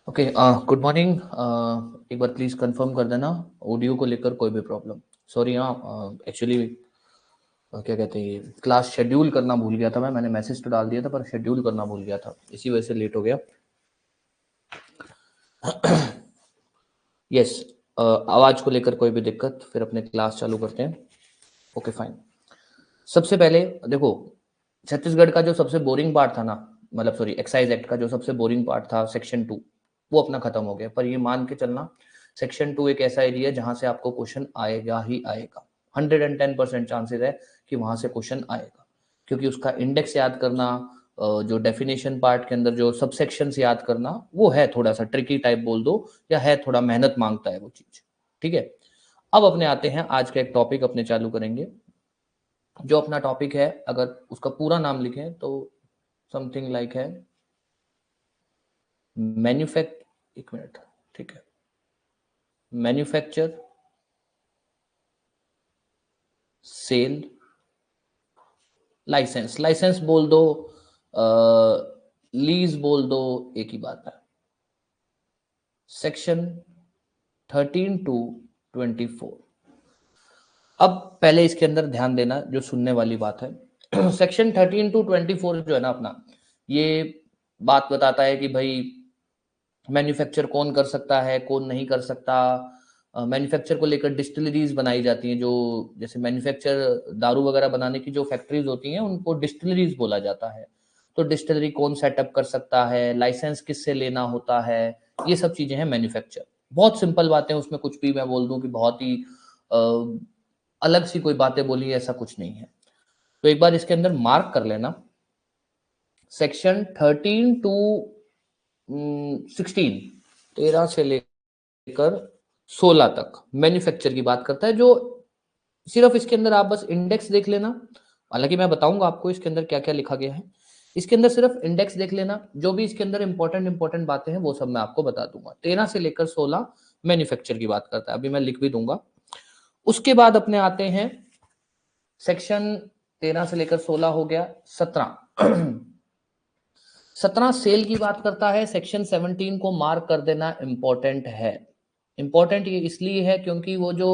Okay, good morning. एक बार please confirm कर देना ऑडियो को लेकर कोई भी प्रॉब्लम। सॉरी, हाँ, एक्चुअली क्या कहते हैं, क्लास शेड्यूल करना भूल गया था। मैंने मैसेज तो डाल दिया था पर शेड्यूल करना भूल गया था, इसी वजह से लेट हो गया। यस, आवाज़ को लेकर कोई भी दिक्कत, फिर अपने क्लास चालू करते हैं। Okay fine. सबसे पहले देखो, छत्तीसगढ़ का जो सबसे बोरिंग पार्ट था ना, मतलब सॉरी, एक्साइज एक्ट का जो सबसे बोरिंग पार्ट था सेक्शन 2, वो अपना खत्म हो गया। पर ये मान के चलना, सेक्शन 2 एक ऐसा एरिया है जहां से आपको क्वेश्चन आएगा ही आएगा। 110% चांसेस है कि वहां से क्वेश्चन आएगा, क्योंकि उसका इंडेक्स याद करना, जो डेफिनेशन पार्ट के अंदर जो सबसेक्शंस याद करना, वो है थोड़ा सा ट्रिकी टाइप बोल दो, या है थोड़ा मेहनत मांगता है वो चीज। ठीक है, अब अपने आते हैं आज का एक टॉपिक अपने चालू करेंगे। जो अपना टॉपिक है, अगर उसका पूरा नाम लिखें तो समथिंग लाइक है मैन्युफैक्ट एक मिनट, ठीक है, मैन्युफैक्चर, सेल, लाइसेंस। लाइसेंस बोल दो, लीज बोल दो, एक ही बात है। Section 13 to 24। अब पहले इसके अंदर ध्यान देना, जो सुनने वाली बात है। सेक्शन 13 to 24 जो है ना अपना, ये बात बताता है कि भाई मैन्युफैक्चर कौन कर सकता है, कौन नहीं कर सकता। मैन्युफैक्चर को लेकर डिस्टिलरीज बनाई जाती हैं, जो जैसे मैन्युफैक्चर दारू वगैरह बनाने की जो फैक्ट्रीज होती हैं उनको डिस्टिलरीज बोला जाता है। तो डिस्टिलरी कौन सेटअप कर सकता है, लाइसेंस किससे लेना होता है, ये सब चीजें हैं मैन्युफैक्चर। बहुत सिंपल बातें, उसमें कुछ भी मैं बोल दूं कि बहुत ही अ, अलग सी कोई बातें बोली, ऐसा कुछ नहीं है। तो एक बार इसके अंदर मार्क कर लेना, सेक्शन 13 to 16, 13 से लेकर 16 तक मैन्युफैक्चर की बात करता है। जो सिर्फ इसके अंदर आप बस इंडेक्स देख लेना, हालांकि मैं बताऊंगा आपको इसके अंदर क्या क्या लिखा गया है। इसके अंदर सिर्फ इंडेक्स देख लेना, जो भी इसके अंदर इंपॉर्टेंट बातें हैं वो सब मैं आपको बता दूंगा। 13 से लेकर 16 मैन्युफैक्चर की बात करता है, अभी मैं लिख भी दूंगा। उसके बाद अपने आते हैं सेक्शन 13 से लेकर 16 हो गया, 17। 17 सेल की बात करता है। सेक्शन 17 को मार्क कर देना इंपॉर्टेंट है। इंपॉर्टेंट ये इसलिए है क्योंकि वो जो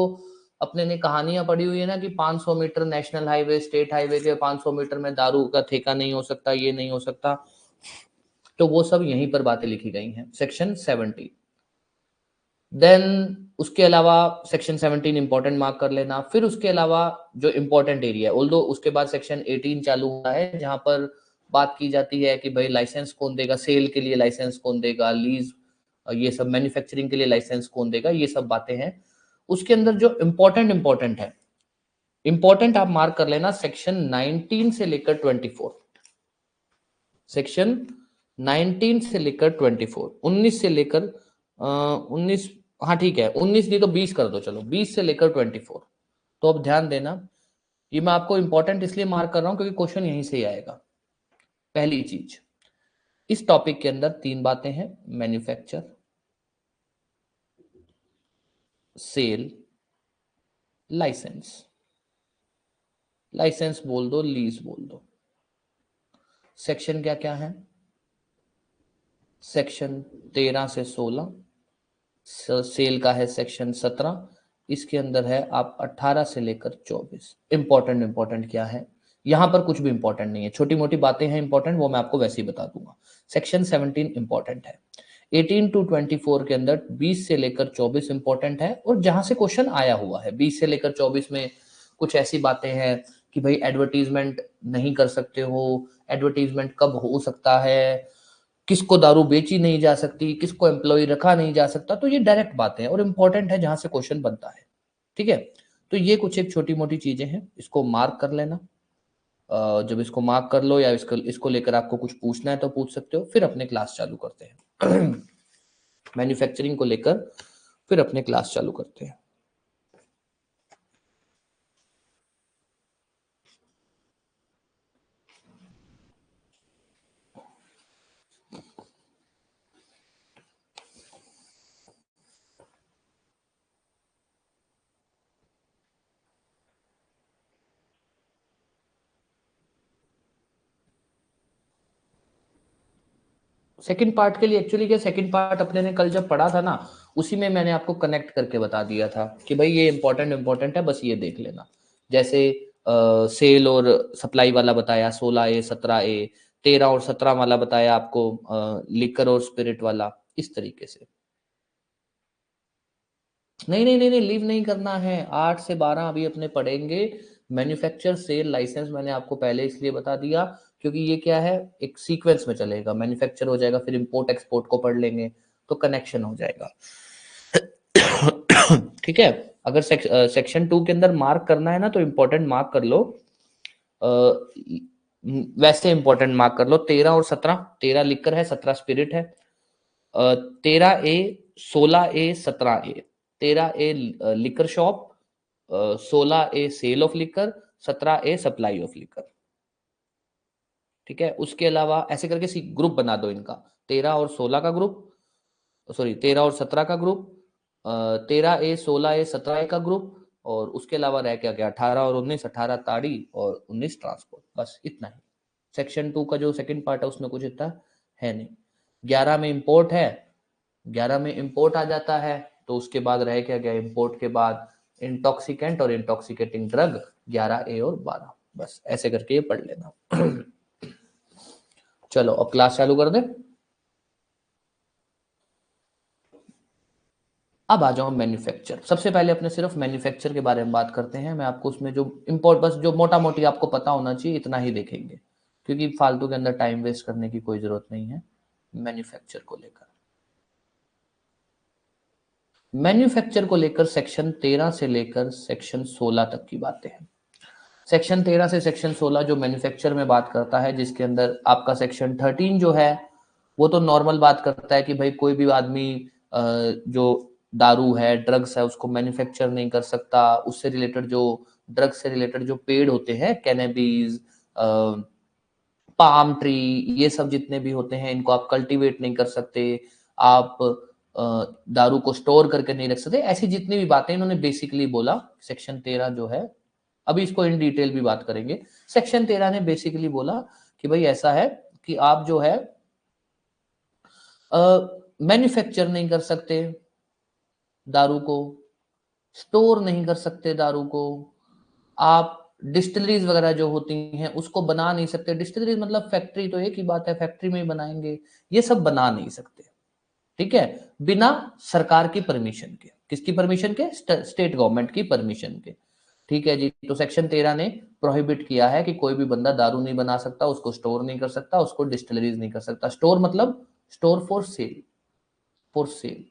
अपने ने कहानियां पढ़ी हुई है ना कि 500 metre national highway, state highway के 500 मीटर में दारू का ठेका नहीं हो सकता, ये नहीं हो सकता, तो वो सब यहीं पर बातें लिखी गई हैं सेक्शन 17। देन उसके अलावा सेक्शन 17 इंपॉर्टेंट मार्क कर लेना। फिर उसके अलावा जो इंपॉर्टेंट एरिया है, ऑल्दो उसके बाद सेक्शन 18 चालू हुआ है, जहां पर बात की जाती है कि भाई लाइसेंस कौन देगा, सेल के लिए लाइसेंस कौन देगा, लीज, ये सब मैन्युफैक्चरिंग के लिए लाइसेंस कौन देगा, ये सब बातें हैं। उसके अंदर जो इंपॉर्टेंट है, इंपॉर्टेंट आप मार्क कर लेना सेक्शन 19 से लेकर 24। सेक्शन 19 से लेकर 24, 19 से लेकर 19, हाँ ठीक है, 19 नहीं तो 20 कर दो, चलो 20 से लेकर 24। तो अब ध्यान देना, ये मैं आपको इंपॉर्टेंट इसलिए मार्क कर रहा हूं क्योंकि क्वेश्चन यहीं से ही आएगा। पहली चीज, इस टॉपिक के अंदर तीन बातें हैं, मैन्युफैक्चर, सेल, लाइसेंस। लाइसेंस बोल दो, लीज बोल दो। सेक्शन क्या क्या है, सेक्शन 13 से 16, सेल का है सेक्शन 17, इसके अंदर है आप 18 से लेकर 24। इंपॉर्टेंट क्या है, यहां पर कुछ भी इंपॉर्टेंट नहीं है, छोटी मोटी बातें हैं इंपॉर्टेंट, वो मैं आपको वैसे ही बता दूंगा। सेक्शन 17 इंपॉर्टेंट है। 18 to 24 के अंदर 20 से लेकर 24 इंपॉर्टेंट है, और जहां से क्वेश्चन आया हुआ है 20 से लेकर 24 में कुछ ऐसी बातें हैं कि भाई एडवर्टीजमेंट नहीं कर सकते हो, एडवर्टीजमेंट कब हो सकता है, किसको दारू बेची नहीं जा सकती, किसको एम्प्लॉय रखा नहीं जा सकता, तो ये डायरेक्ट बातें हैं और इंपॉर्टेंट है जहां से क्वेश्चन बनता है। ठीक है, तो ये कुछ एक छोटी मोटी चीजें हैं, इसको मार्क कर लेना। जब इसको मार्क कर लो या इसको इसको लेकर आपको कुछ पूछना है तो पूछ सकते हो, फिर अपने क्लास चालू करते हैं। मैन्युफैक्चरिंग को लेकर फिर अपने क्लास चालू करते हैं। सेकंड पार्ट के लिए एक्चुअली क्या, सेकंड पार्ट अपने ने कल जब पढ़ा था ना, उसी में मैंने आपको कनेक्ट करके बता दिया था कि भाई ये इंपॉर्टेंट है, बस ये देख लेना। जैसे सेल और सप्लाई वाला बताया 16A 17A, 13 और 17 वाला बताया आपको लिकर और स्पिरिट वाला, इस तरीके से। नहीं, लीव नहीं करना है, 8 से 12 अभी अपने पढ़ेंगे। मैन्युफैक्चर सेल लाइसेंस मैंने आपको पहले इसलिए बता दिया क्योंकि ये क्या है, एक सीक्वेंस में चलेगा। मैन्युफैक्चर हो जाएगा, फिर इंपोर्ट एक्सपोर्ट को पढ़ लेंगे, तो कनेक्शन हो जाएगा। ठीक है। अगर सेक्शन 2 के अंदर मार्क करना है ना, तो इंपॉर्टेंट मार्क कर लो। वैसे इंपॉर्टेंट मार्क कर लो 13 और 17। 13 लिकर है, 17 स्पिरिट है। 13A 16A 17A। 13A liquor shop, 16A sale of liquor, 17A supply of liquor. ठीक है। उसके अलावा ऐसे करके ग्रुप बना दो इनका, 13 और 16 का ग्रुप, सॉरी 13 और 17 का ग्रुप, 13A 16A 17A का ग्रुप, और उसके अलावा रह क्या गया 18 और 19, 18 ताड़ी और 19 ट्रांसपोर्ट, बस इतना ही। सेक्शन 2 का जो सेकंड पार्ट है उसमें कुछ इतना है नहीं। 11 में इंपोर्ट है, 11 में इंपोर्ट आ जाता है, तो उसके बाद रह क्या गया, इंपोर्ट के बाद इंटॉक्सिकेंट और इंटॉक्सिकेटिंग ड्रग 11A और 12, बस ऐसे करके ये पढ़ लेना। चलो अब क्लास चालू कर दे। अब आ जाओ मैन्युफैक्चर। सबसे पहले अपने सिर्फ मैन्युफैक्चर के बारे में बात करते हैं। मैं आपको उसमें जो इंपोर्ट, बस जो मोटा मोटी आपको पता होना चाहिए इतना ही देखेंगे, क्योंकि फालतू के अंदर टाइम वेस्ट करने की कोई जरूरत नहीं है। मैन्युफैक्चर को लेकर, मैन्युफैक्चर को लेकर सेक्शन 13 से लेकर सेक्शन 16 तक की बातें हैं। सेक्शन 13 से सेक्शन 16 जो मैन्युफैक्चर में बात करता है, जिसके अंदर आपका सेक्शन 13 जो है वो तो नॉर्मल बात करता है कि भाई कोई भी आदमी जो दारू है, ड्रग्स है, उसको मैन्युफैक्चर नहीं कर सकता। उससे रिलेटेड जो ड्रग्स से रिलेटेड जो पेड़ होते हैं, कैनेबीज, पाम ट्री, ये सब जितने भी होते हैं, इनको आप कल्टीवेट नहीं कर सकते, आप दारू को स्टोर करके नहीं रख सकते। ऐसी जितनी भी बातें इन्होंने बेसिकली बोला, सेक्शन 13 जो है, अभी इसको इन डिटेल भी बात करेंगे। सेक्शन 13 ने बेसिकली बोला कि भाई ऐसा है कि आप जो है मैन्युफैक्चर नहीं कर सकते दारू को, स्टोर नहीं कर सकते दारू को, आप डिस्टिलरीज वगैरह जो होती हैं उसको बना नहीं सकते। डिस्टिलरीज मतलब फैक्ट्री, तो एक ही बात है, फैक्ट्री में ही बनाएंगे, ये सब बना नहीं सकते। ठीक है, बिना सरकार की परमिशन के। किसकी परमिशन के? स्टेट गवर्नमेंट की परमिशन के। ठीक है जी। तो सेक्शन 13 ने प्रोहिबिट किया है कि कोई भी बंदा दारू नहीं बना सकता, उसको स्टोर नहीं कर सकता, उसको डिस्टिलरीज नहीं कर सकता। स्टोर मतलब store for sale, for sale.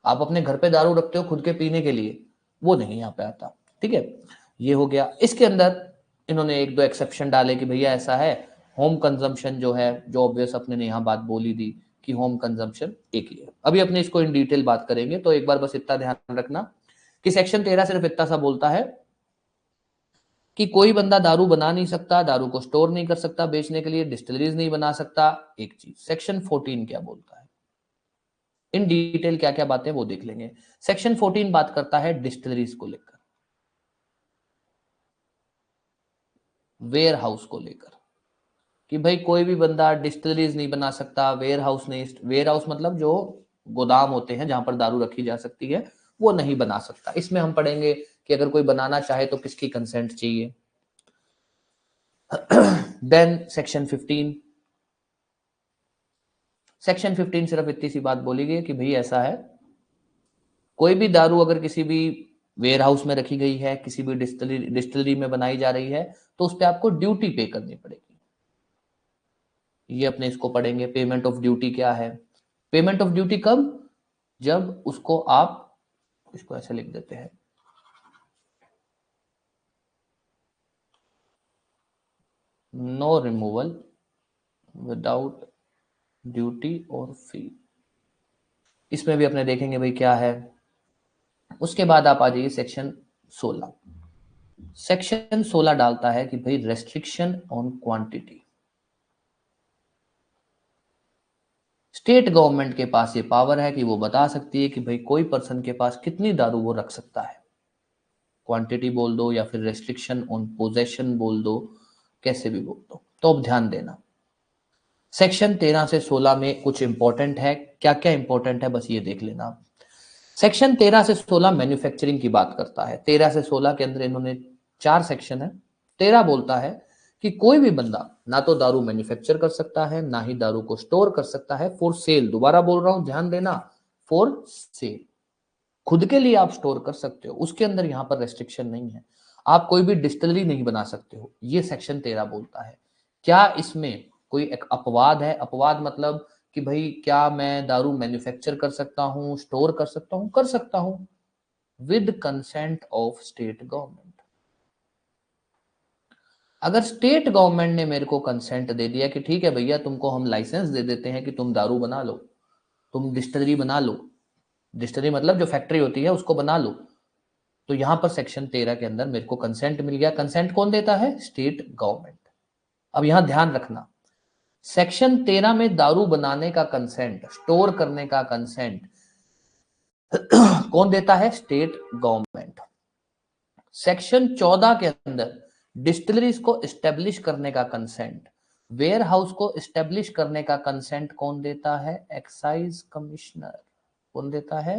आप अपने घर पे दारू रखते हो खुद के पीने के लिए, वो नहीं यहाँ पे आता। ठीक है, ये हो गया। इसके अंदर इन्होंने एक दो एक्सेप्शन डाले कि भैया ऐसा है, होम कंजम्पशन जो है, जो ऑब्वियस अपने ने यहाँ बात बोली दी कि होम कंजम्पशन एक ही है। अभी अपने इसको इन डिटेल बात करेंगे, तो एक बार बस इतना ध्यान रखना कि सेक्शन 13 सिर्फ इतना सा बोलता है कि कोई बंदा दारू बना नहीं सकता, दारू को स्टोर नहीं कर सकता बेचने के लिए, डिस्टिलरीज नहीं बना सकता। एक चीज। सेक्शन 14 क्या बोलता है, इन डिटेल क्या क्या बातें वो देख लेंगे। सेक्शन 14 बात करता है डिस्टिलरीज को लेकर, वेयर हाउस को लेकर, कि भाई कोई भी बंदा डिस्टिलरीज नहीं बना सकता, वेयर हाउस नहीं, वेयर हाउस मतलब जो गोदाम होते हैं जहां पर दारू रखी जा सकती है, वो नहीं बना सकता। इसमें हम पढ़ेंगे कि अगर कोई बनाना चाहे तो किसकी कंसेंट चाहिए। देन सेक्शन 15, सेक्शन 15 सिर्फ इतनी सी बात बोली गई कि भाई ऐसा है, कोई भी दारू अगर किसी भी वेयर हाउस में रखी गई है, किसी भी डिस्टिलरी में बनाई जा रही है, तो उस पर आपको ड्यूटी पे करनी पड़ेगी। ये अपने इसको पढ़ेंगे, पेमेंट ऑफ ड्यूटी क्या है। पेमेंट ऑफ ड्यूटी कब? जब उसको आप, इसको ऐसे लिख देते हैं, नो रिमूवल विदाउट ड्यूटी और फी। इसमें भी अपने देखेंगे भाई क्या है। उसके बाद आप आ जाइए सेक्शन 16। सेक्शन 16 डालता है कि भाई restriction on quantity. State government के पास ये पावर है कि वो बता सकती है कि भाई कोई पर्सन के पास कितनी दारू वो रख सकता है। क्वांटिटी बोल दो या फिर रेस्ट्रिक्शन ऑन पोजेशन बोल दो, कैसे भी बोल दो। तो अब ध्यान देना, सेक्शन 13 से 16 में कुछ इंपॉर्टेंट है, क्या क्या इंपॉर्टेंट है बस ये देख लेना। सेक्शन 13 से 16 मैन्युफैक्चरिंग की बात करता है। 13 से 16 के अंदर इन्होंने 4 सेक्शन है। 13 बोलता है कि कोई भी बंदा ना तो दारू मैन्युफैक्चर कर सकता है, ना ही दारू को स्टोर कर सकता है फॉर सेल। दोबारा बोल रहा हूं, ध्यान देना, फॉर सेल। खुद के लिए आप स्टोर कर सकते हो, उसके अंदर यहां पर रेस्ट्रिक्शन नहीं है। आप कोई भी डिस्टिलरी नहीं बना सकते हो, ये सेक्शन 13 बोलता है। क्या इसमें कोई एक अपवाद है? अपवाद मतलब कि भाई क्या मैं दारू मैन्युफैक्चर कर सकता हूं, स्टोर कर सकता हूं? कर सकता हूं, with consent of state government. अगर स्टेट गवर्नमेंट ने मेरे को कंसेंट दे दिया कि ठीक है भैया, तुमको हम लाइसेंस दे देते हैं कि तुम दारू बना लो, तुम डिस्टिलरी बना लो, डिस्टिलरी मतलब जो फैक्ट्री होती है उसको बना लो, तो यहां पर सेक्शन 13 के अंदर मेरे को कंसेंट मिल गया। कंसेंट कौन देता है? State government. अब यहां ध्यान रखना, सेक्शन 13 में दारू बनाने का कंसेंट, स्टोर करने का कंसेंट कौन देता है? State government. सेक्शन 14 के अंदर डिस्टिलरीज को एस्टेब्लिश करने का कंसेंट, वेयर हाउस को एस्टेब्लिश करने का कंसेंट कौन देता है? Excise commissioner. कौन देता है?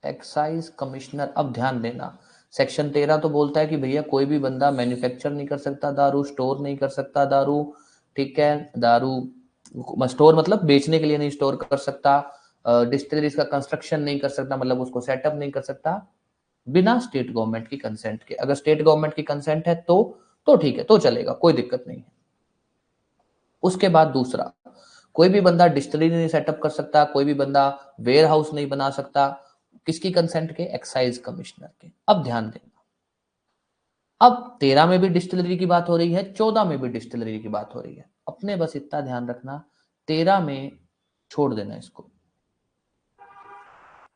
Excise commissioner. अब ध्यान देना, सेक्शन 13 तो बोलता है कि भैया कोई भी बंदा मैन्युफैक्चर नहीं कर सकता दारू, स्टोर नहीं कर सकता दारू, ठीक है, दारू स्टोर मतलब बेचने के लिए नहीं स्टोर कर सकता, डिस्टिलरीज का कंस्ट्रक्शन नहीं कर सकता मतलब उसको सेटअप नहीं कर सकता बिना स्टेट गवर्नमेंट की कंसेंट के। अगर स्टेट गवर्नमेंट की कंसेंट है तो ठीक है, तो चलेगा, कोई दिक्कत नहीं है। उसके बाद दूसरा, कोई भी बंदा डिस्टिलरी नहीं सेटअप कर सकता, कोई भी बंदा वेयर हाउस नहीं बना सकता, किसकी कंसेंट के? एक्साइज कमिश्नर के। अब ध्यान देना, अब 13 में भी डिस्टिलरी की बात हो रही है, 14 में भी डिस्टिलरी की बात हो रही है। अपने बस इतना ध्यान रखना, 13 में छोड़ देना इसको।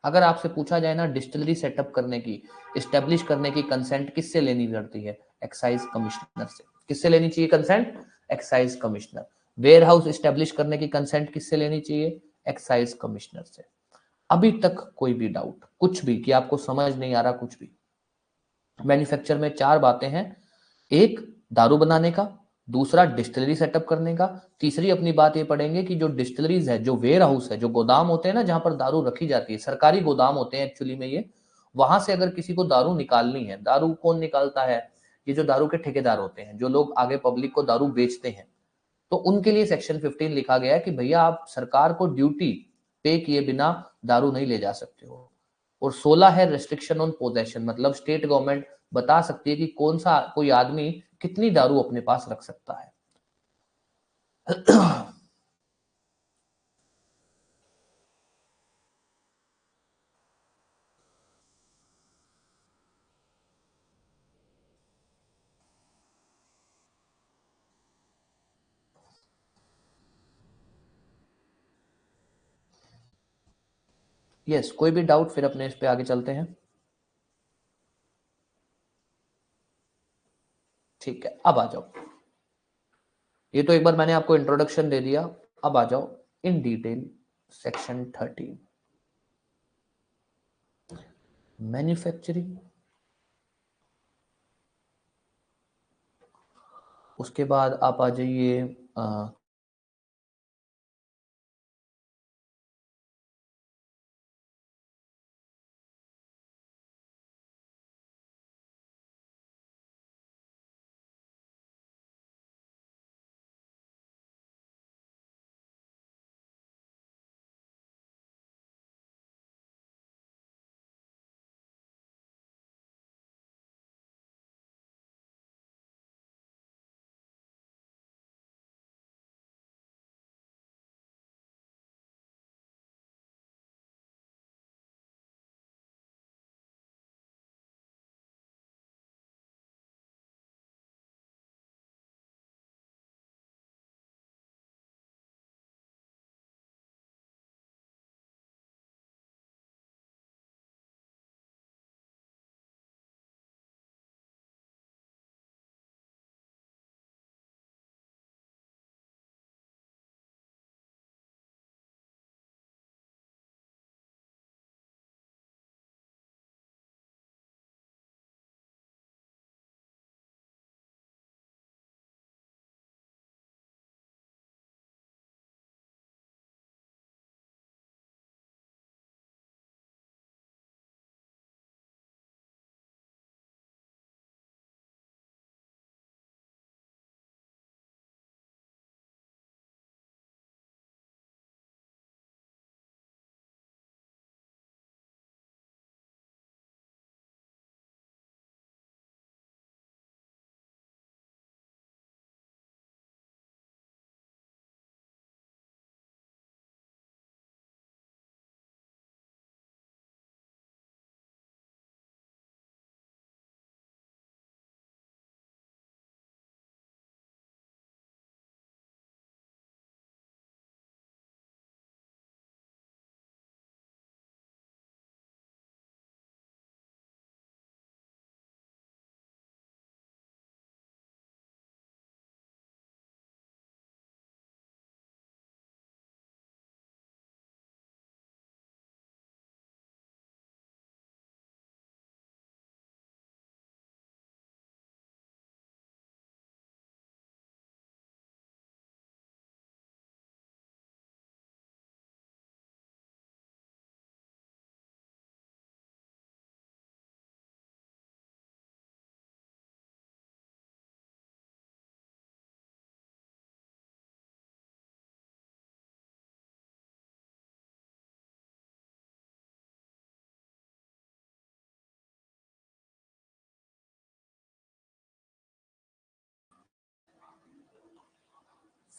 अगर आपसे पूछा जाए ना डिस्टिलरी सेटअप करने की, एस्टेब्लिश करने की कंसेंट किससे लेनी पड़ती है? एक्साइज कमिश्नर से। किससे लेनी चाहिए consent? Excise commissioner. Warehouse establish करने की कंसेंट किससे लेनी चाहिए? एक्साइज कमिश्नर से। अभी तक कोई भी डाउट, कुछ भी कि आपको समझ नहीं आ रहा कुछ भी? मैन्युफैक्चर में 4 बातें हैं, एक दारू बनाने का, दूसरा डिस्टिलरी सेटअप करने का, तीसरी अपनी बात ये पढ़ेंगे कि जो डिस्टिलरीज है, जो वेयर हाउस है, जो गोदाम होते हैं ना जहां पर दारू रखी जाती है, सरकारी गोदाम होते हैं एक्चुअली में ये, वहां से अगर किसी को दारू निकालनी है, दारू कौन निकालता है? ये जो दारू के ठेकेदार होते हैं, जो लोग आगे पब्लिक को दारू बेचते हैं, तो उनके लिए सेक्शन 15 लिखा गया है कि भैया आप सरकार को ड्यूटी पे किए बिना दारू नहीं ले जा सकते हो। और 16 है रेस्ट्रिक्शन ऑन पोजेशन, मतलब स्टेट गवर्नमेंट बता सकती है कि कौन सा कोई आदमी कितनी दारू अपने पास रख सकता है। यस, कोई भी डाउट फिर अपने इस पे आगे चलते हैं। ठीक है, अब आ जाओ। ये तो एक बार मैंने आपको इंट्रोडक्शन दे दिया, अब आ जाओ इन डिटेल सेक्शन 13 मैन्युफैक्चरिंग। उसके बाद आप आ जाइए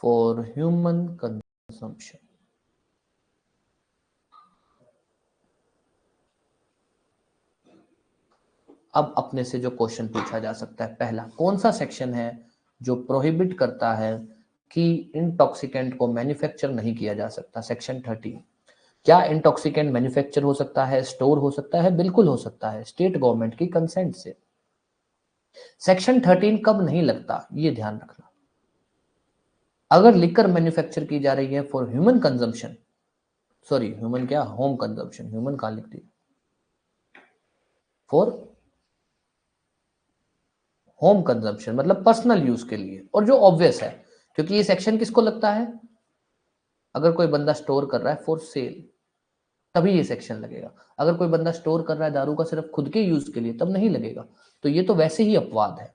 फॉर ह्यूमन कंजम्पशन। अब अपने से जो क्वेश्चन पूछा जा सकता है, पहला कौन सा सेक्शन है जो प्रोहिबिट करता है कि इंटॉक्सिकेंट को मैन्युफैक्चर नहीं किया जा सकता? सेक्शन 13। क्या इंटॉक्सिकेंट मैन्युफैक्चर हो सकता है, स्टोर हो सकता है? बिल्कुल हो सकता है, स्टेट गवर्नमेंट की कंसेंट से। सेक्शन 13 कब नहीं लगता, ये ध्यान रखना। अगर लिकर मैन्युफैक्चर की जा रही है for human consumption, sorry human क्या, होम कंजम्पशन, ह्यूमन कहां लिख दी, फॉर होम कंजम्पशन मतलब पर्सनल यूज के लिए, और जो ऑब्वियस है, क्योंकि ये सेक्शन किसको लगता है? अगर कोई बंदा स्टोर कर रहा है फॉर सेल, तभी ये सेक्शन लगेगा। अगर कोई बंदा स्टोर कर रहा है दारू का सिर्फ खुद के यूज के लिए, तब नहीं लगेगा। तो ये तो वैसे ही अपवाद है।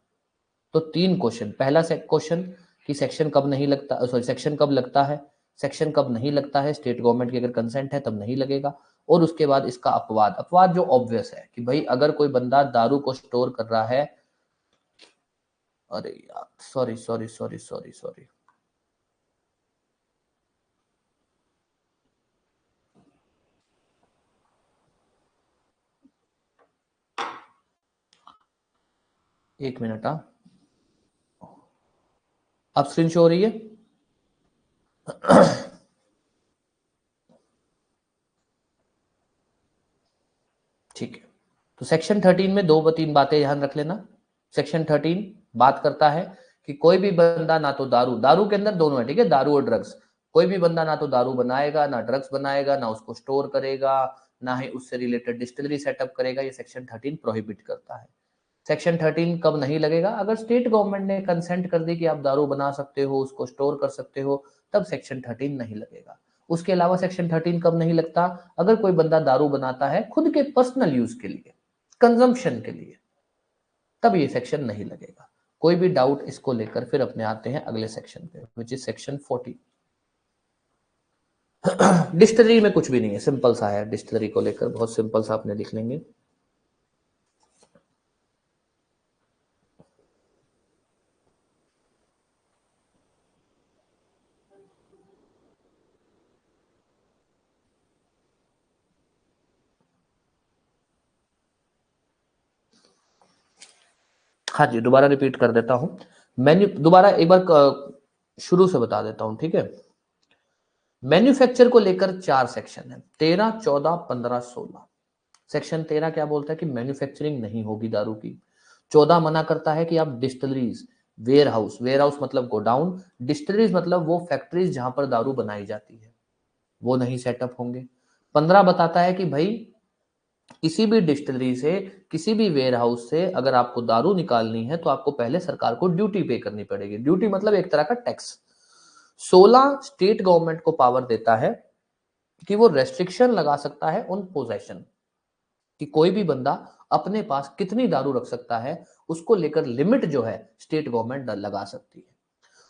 तो 3 क्वेश्चन, पहला क्वेश्चन कि सेक्शन कब नहीं लगता, सॉरी सेक्शन कब लगता है, सेक्शन कब नहीं लगता है, स्टेट गवर्नमेंट की अगर कंसेंट है तब नहीं लगेगा। और उसके बाद इसका अपवाद, अपवाद जो ऑब्वियस है कि भाई अगर कोई बंदा दारू को स्टोर कर रहा है, अरे यार sorry sorry sorry sorry sorry, एक मिनट। अब स्क्रीन शो हो रही है? ठीक है। तो सेक्शन 13 में 2-3 बातें ध्यान रख लेना। सेक्शन 13 बात करता है कि कोई भी बंदा ना तो दारू, दारू के अंदर दोनों है, ठीक है, दारू और ड्रग्स, कोई भी बंदा ना तो दारू बनाएगा, ना ड्रग्स बनाएगा, ना उसको स्टोर करेगा, ना ही उससे रिलेटेड डिस्टिलरी सेटअप करेगा। ये सेक्शन 13 प्रोहिबिट करता है। सेक्शन 13 कब नहीं लगेगा? अगर स्टेट गवर्नमेंट ने कंसेंट कर दी कि आप दारू बना सकते हो, उसको स्टोर कर सकते हो, तब सेक्शन 13 नहीं लगेगा। उसके अलावा सेक्शन 13 कब नहीं लगता? अगर कोई बंदा दारू बनाता है खुद के पर्सनल यूज के लिए, कंजम्पशन के लिए, तब ये सेक्शन नहीं लगेगा। कोई भी डाउट इसको लेकर फिर अपने आते हैं अगले सेक्शन पे, विच इज सेक्शन 40। डिस्टिलरी में कुछ भी नहीं है, सिंपल सा है, डिस्टिलरी को लेकर बहुत सिंपल सा अपने लिख लेंगे। हाँ जी, दोबारा रिपीट कर देता हूं। मैन्यू दोबारा एक बार शुरू से बता देता हूं, ठीक है। मैन्युफैक्चर को लेकर 4 सेक्शन है, 13, 14, 15, 16। सेक्शन 13 क्या बोलता है कि मैन्युफैक्चरिंग नहीं होगी दारू की। 14 मना करता है कि आप distilleries, warehouse, warehouse मतलब गोडाउन, डिस्टिलरीज मतलब वो फैक्ट्रीज जहां पर दारू बनाई जाती है, वो नहीं सेटअप होंगे। 15 बताता है कि भाई किसी भी डिस्टिलरी से, किसी भी वेयर हाउस से अगर आपको दारू निकालनी है तो आपको पहले सरकार को ड्यूटी पे करनी पड़ेगी। ड्यूटी मतलब एक तरह का टैक्स। 16 स्टेट गवर्नमेंट को पावर देता है कि वो रेस्ट्रिक्शन लगा सकता है उन पोजेशन, कि कोई भी बंदा अपने पास कितनी दारू रख सकता है, उसको लेकर लिमिट जो है स्टेट गवर्नमेंट लगा सकती है।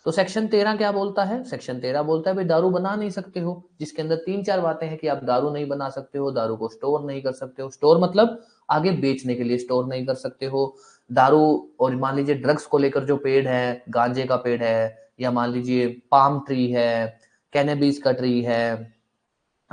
तो सेक्शन 13 क्या बोलता है? सेक्शन 13 बोलता है भाई दारू बना नहीं सकते हो, जिसके अंदर 3-4 बातें हैं कि आप दारू नहीं बना सकते हो, दारू को स्टोर नहीं कर सकते हो, स्टोर मतलब आगे बेचने के लिए स्टोर नहीं कर सकते हो दारू। और मान लीजिए ड्रग्स को लेकर जो पेड़ है, गांजे का पेड़ है, या मान लीजिए पाम ट्री है, कैनेबिस का ट्री है,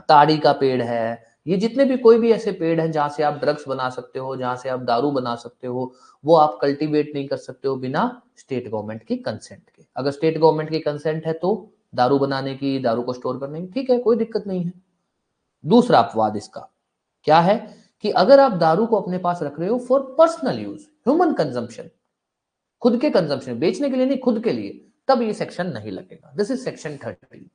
ताड़ी का पेड़ है, ये जितने भी कोई भी ऐसे पेड़ हैं जहां से आप ड्रग्स बना सकते हो, जहां से आप दारू बना सकते हो, वो आप कल्टीवेट नहीं कर सकते हो बिना स्टेट गवर्नमेंट की कंसेंट के। अगर स्टेट गवर्नमेंट की कंसेंट है तो दारू बनाने की, दारू को स्टोर करने की, ठीक है, कोई दिक्कत नहीं है। दूसरा अपवाद इसका क्या है कि अगर आप दारू को अपने पास रख रहे हो for personal use, human consumption, खुद के कंजम्पशन, बेचने के लिए नहीं, खुद के लिए, तब ये सेक्शन नहीं लगेगा। This is section 13।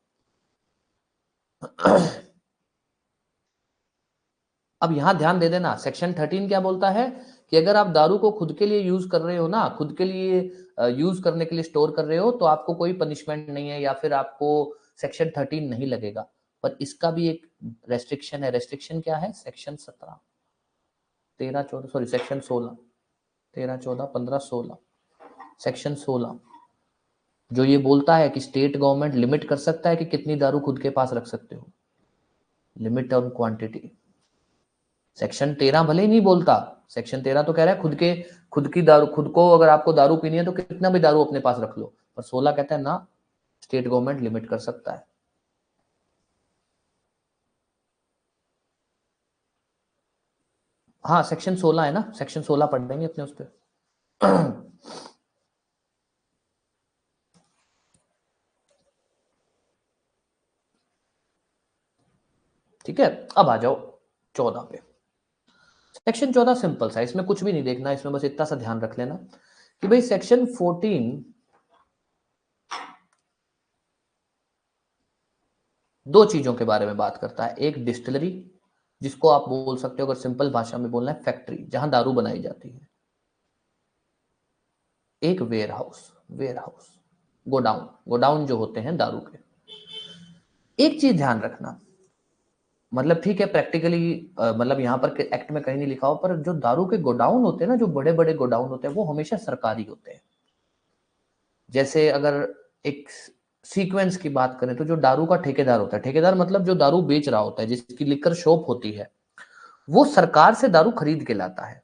अब यहां ध्यान दे देना, सेक्शन 13 क्या बोलता है कि अगर आप दारू को खुद के लिए यूज कर रहे हो ना, खुद के लिए यूज करने के लिए स्टोर कर रहे हो, तो आपको कोई पनिशमेंट नहीं है, या फिर आपको सेक्शन 13 नहीं लगेगा। पर इसका भी एक रेस्ट्रिक्शन है। रेस्ट्रिक्शन क्या है? सेक्शन 17, 13, 14, सॉरी सेक्शन 16, 13, 14, 15, 16, सेक्शन 16 जो ये बोलता है कि स्टेट गवर्नमेंट लिमिट कर सकता है कि कितनी दारू खुद के पास रख सकते हो, लिमिट ऑन क्वांटिटी। सेक्शन 13 भले ही नहीं बोलता, सेक्शन 13 तो कह रहा है खुद की दारू, खुद को अगर आपको दारू पीनी है तो कितना भी दारू अपने पास रख लो, पर 16 कहता है ना, स्टेट गवर्नमेंट लिमिट कर सकता है। हाँ सेक्शन 16 है ना, सेक्शन 16 पढ़ देंगे अपने उस पर। ठीक है, अब आ जाओ 14 पे। सेक्शन 14 सिंपल सा, इसमें कुछ भी नहीं देखना, इसमें बस इतना सा ध्यान रख लेना कि भाई सेक्शन 14 दो चीजों के बारे में बात करता है। एक डिस्टिलरी, जिसको आप बोल सकते हो अगर सिंपल भाषा में बोलना है फैक्ट्री जहां दारू बनाई जाती है। एक warehouse, warehouse godown, godown जो होते हैं दारू के। एक चीज ध्यान रखना, मतलब ठीक है प्रैक्टिकली मतलब यहाँ पर एक्ट में कहीं नहीं लिखा हो, पर जो दारू के गोडाउन होते हैं ना, जो बड़े बड़े गोडाउन होते हैं वो हमेशा सरकारी होते हैं। जैसे अगर एक सीक्वेंस की बात करें तो जो दारू का ठेकेदार होता है, ठेकेदार मतलब जो दारू बेच रहा होता है, जिसकी लिकर शॉप होती है, वो सरकार से दारू खरीद के लाता है।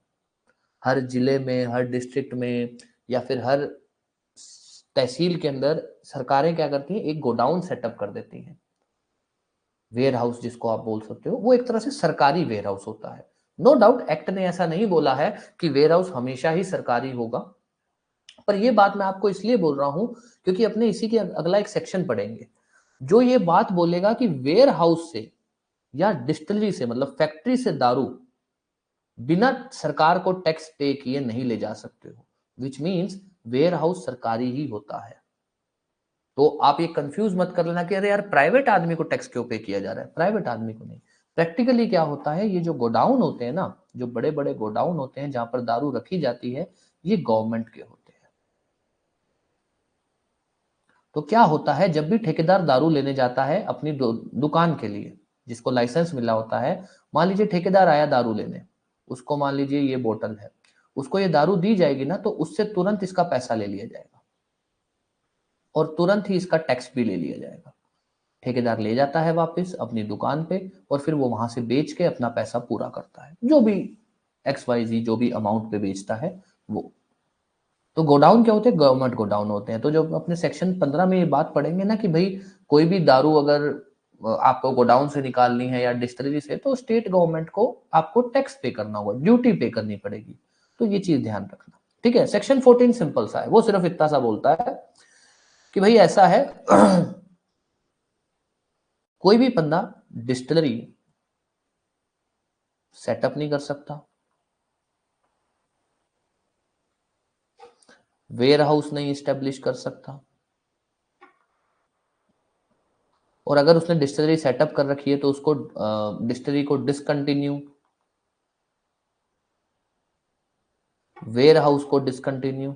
हर जिले में, हर डिस्ट्रिक्ट में, या फिर हर तहसील के अंदर सरकारें क्या करती हैं, एक गोडाउन सेटअप कर देती हैं। वेयर हाउस जिसको आप बोल सकते हो, वो एक तरह से सरकारी वेयर हाउस होता है। नो डाउट एक्ट ने ऐसा नहीं बोला है कि वेयर हाउस हमेशा ही सरकारी होगा, पर ये बात मैं आपको इसलिए बोल रहा हूं क्योंकि अपने इसी के अगला एक सेक्शन पढ़ेंगे जो ये बात बोलेगा कि वेयर हाउस से या डिस्टिलरी से, मतलब फैक्ट्री से दारू बिना सरकार को टैक्स पे किए नहीं ले जा सकते हो, विच मीन्स वेयर हाउस सरकारी ही होता है। तो आप ये कंफ्यूज मत कर लेना कि अरे यार प्राइवेट आदमी को टैक्स क्यों पे किया जा रहा है, प्राइवेट आदमी को नहीं। प्रैक्टिकली क्या होता है, ये जो गोडाउन होते हैं ना, जो बड़े बड़े गोडाउन होते हैं जहां पर दारू रखी जाती है, ये गवर्नमेंट के होते हैं। तो क्या होता है, जब भी ठेकेदार दारू लेने जाता है अपनी दुकान के लिए, जिसको लाइसेंस मिला होता है, मान लीजिए ठेकेदार आया दारू लेने, उसको मान लीजिए ये बोतल है, उसको ये दारू दी जाएगी ना, तो उससे तुरंत इसका पैसा ले लिया जाएगा और तुरंत ही इसका टैक्स भी ले लिया जाएगा। ठेकेदार ले जाता है वापस अपनी दुकान पे और फिर वो वहां से बेच के अपना पैसा पूरा करता है, जो भी XYZ जो भी अमाउंट पे बेचता है वो। तो गोडाउन क्या होते हैं, गवर्नमेंट गोडाउन होते हैं। तो जब अपने सेक्शन 15 में ये बात पढ़ेंगे ना कि भाई कोई भी दारू अगर आपको गोडाउन से निकालनी है या डिस्टिलरी से, तो स्टेट गवर्नमेंट को आपको टैक्स पे करना होगा, ड्यूटी पे करनी पड़ेगी। तो ये चीज ध्यान रखना, ठीक है। सेक्शन 14 सिंपल सा है, वो सिर्फ इतना सा बोलता है कि भाई ऐसा है कोई भी बंदा डिस्टिलरी सेटअप नहीं कर सकता, वेयर हाउस नहीं स्टेब्लिश कर सकता, और अगर उसने डिस्टिलरी सेटअप कर रखी है तो उसको डिस्टिलरी को डिसकंटिन्यू, वेयर हाउस को डिसकंटिन्यू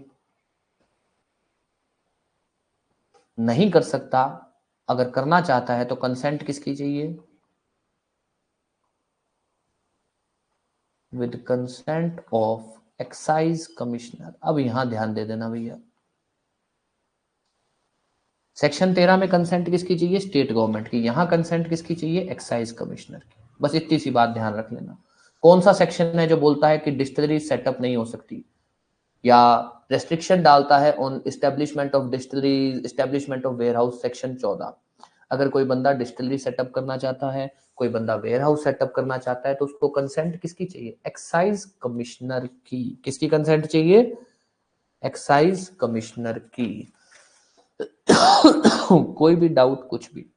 नहीं कर सकता। अगर करना चाहता है तो कंसेंट किसकी चाहिए, with consent of excise commissioner. अब यहां ध्यान दे देना भैया, सेक्शन 13 में कंसेंट किसकी चाहिए, स्टेट गवर्नमेंट की। यहां कंसेंट किसकी चाहिए, एक्साइज कमिश्नर की। बस इतनी सी बात ध्यान रख लेना। कौन सा सेक्शन है जो बोलता है कि डिस्टिलरी सेटअप नहीं हो सकती या रेस्ट्रिक्शन डालता है on establishment of distillery, establishment of warehouse, section 14। अगर कोई बंदा डिस्टिलरी सेटअप करना चाहता है, कोई बंदा वेयर हाउस सेटअप करना चाहता है, तो उसको कंसेंट किसकी चाहिए, एक्साइज कमिश्नर की। किसकी कंसेंट चाहिए, एक्साइज कमिश्नर की। कोई भी डाउट कुछ भी।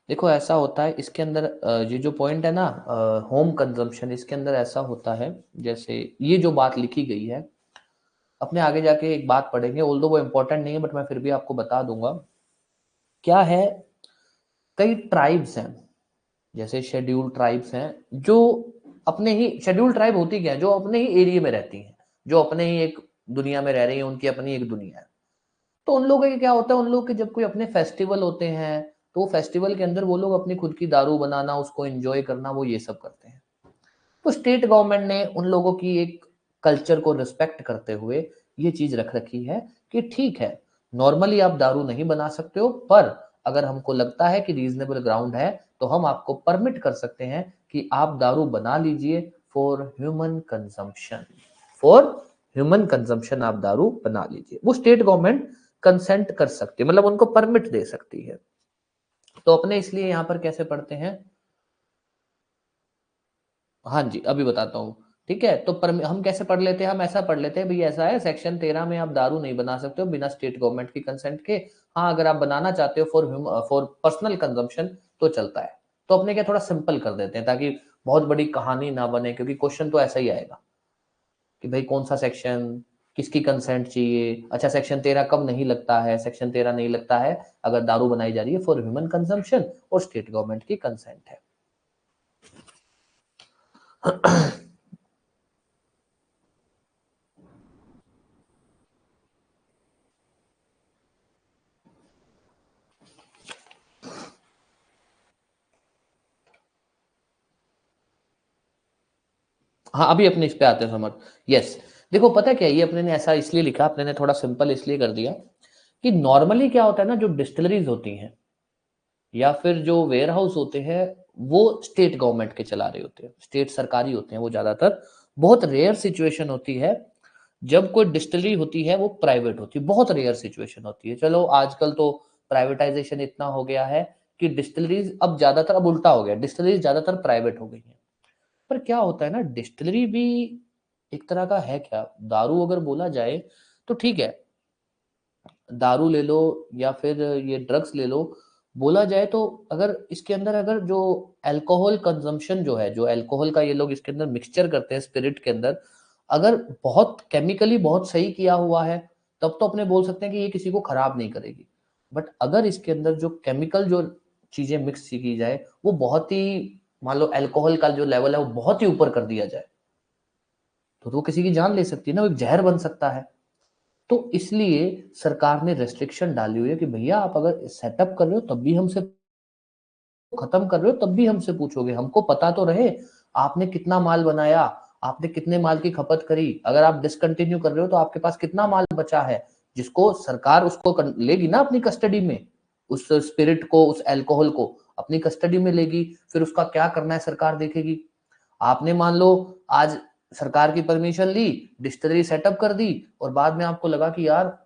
देखो ऐसा होता है इसके अंदर ये जो पॉइंट है ना, होम कंजम्पशन, इसके अंदर ऐसा होता है, जैसे ये जो बात लिखी गई है, अपने आगे जाके एक बात पढ़ेंगे, ऑल्दो वो इंपॉर्टेंट नहीं है बट मैं फिर भी आपको बता दूंगा क्या है। कई ट्राइब्स हैं, जैसे शेड्यूल ट्राइब्स हैं, जो अपने ही, शेड्यूल ट्राइब होती क्या है, जो अपने ही एरिया में रहती हैं, जो अपने ही एक दुनिया में रह रही है, उनकी अपनी एक दुनिया है। तो उन लोगों के क्या होता है, उन लोगों के जब कोई अपने फेस्टिवल होते हैं, तो वो फेस्टिवल के अंदर वो लोग अपनी खुद की दारू बनाना, उसको एंजॉय करना, वो ये सब करते हैं। तो स्टेट गवर्नमेंट ने उन लोगों की एक कल्चर को रिस्पेक्ट करते हुए ये चीज रख रखी है कि ठीक है, नॉर्मली आप दारू नहीं बना सकते हो, पर अगर हमको लगता है कि रीजनेबल ग्राउंड है तो हम आपको परमिट कर सकते हैं कि आप दारू बना लीजिए for human consumption, for human consumption आप दारू बना लीजिए। वो स्टेट गवर्नमेंट कंसेंट कर सकती है, मतलब उनको परमिट दे सकती है। तो अपने इसलिए यहां पर कैसे पढ़ते हैं, हाँ जी अभी बताता हूँ। ठीक है, तो हम कैसे पढ़ लेते हैं, हम ऐसा पढ़ लेते हैं भाई ऐसा है सेक्शन 13 में आप दारू नहीं बना सकते हो बिना स्टेट गवर्नमेंट की कंसेंट के। हाँ अगर आप बनाना चाहते हो फॉर पर्सनल कंजम्पशन तो चलता है। तो अपने क्या थोड़ा सिंपल कर देते हैं ताकि बहुत बड़ी कहानी ना बने, क्योंकि क्वेश्चन तो ऐसा ही आएगा कि भाई कौन सा सेक्शन, किसकी कंसेंट चाहिए। अच्छा सेक्शन 13 कब नहीं लगता है, सेक्शन 13 नहीं लगता है अगर दारू बनाई जा रही है फॉर ह्यूमन कंजम्पशन और स्टेट गवर्नमेंट की कंसेंट है। हाँ अभी अपने इस पे आते हैं समझ। यस, देखो पता क्या है, ये अपने ने ऐसा इसलिए लिखा, अपने ने थोड़ा सिंपल इसलिए कर दिया कि नॉर्मली क्या होता है ना, जो डिस्टिलरीज होती हैं या फिर जो वेयर हाउस होते हैं वो स्टेट गवर्नमेंट के चला रहे होते हैं, स्टेट सरकारी होते हैं वो ज्यादातर। बहुत रेयर सिचुएशन होती है जब कोई डिस्टिलरी होती है वो प्राइवेट होती है, बहुत रेयर सिचुएशन होती है। चलो आजकल तो प्राइवेटाइजेशन इतना हो गया है कि डिस्टिलरीज अब ज्यादातर, अब उल्टा हो गया, डिस्टिलरीज ज्यादातर प्राइवेट हो गई हैं। पर क्या होता है ना, डिस्टिलरी भी एक तरह का है क्या, दारू अगर बोला जाए तो ठीक है, दारू ले लो या फिर ये ड्रग्स ले लो, बोला जाए तो अगर इसके अंदर अगर जो अल्कोहल कंजम्पशन जो है, जो अल्कोहल का ये लोग इसके अंदर मिक्सचर करते हैं स्पिरिट के अंदर, अगर बहुत केमिकली बहुत सही किया हुआ है तब तो अपने बोल सकते हैं कि ये किसी को खराब नहीं करेगी। बट अगर इसके अंदर जो केमिकल जो चीजें मिक्स की जाए वो बहुत ही, मान लो अल्कोहल का जो लेवल है वो बहुत ही ऊपर कर दिया जाए तो वो किसी की जान ले सकती है ना, वो एक जहर बन सकता है। तो इसलिए सरकार ने रेस्ट्रिक्शन डाली हुई है कि भैया आप अगर सेटअप कर रहे हो तब भी हमसे, खत्म कर रहे हो तब भी हमसे पूछोगे, हमको पता तो रहे आपने कितना माल बनाया, आपने कितने माल की खपत करी, अगर आप डिसकंटिन्यू कर रहे हो तो आपके पास कितना माल बचा है, जिसको सरकार उसको लेगी ना अपनी कस्टडी में, उस स्पिरिट को उस अल्कोहल को अपनी कस्टडी में लेगी, फिर उसका क्या करना है सरकार देखेगी। आपने मान लो आज सरकार की परमिशन ली, डिस्टिलरी सेटअप कर दी और बाद में आपको लगा कि यार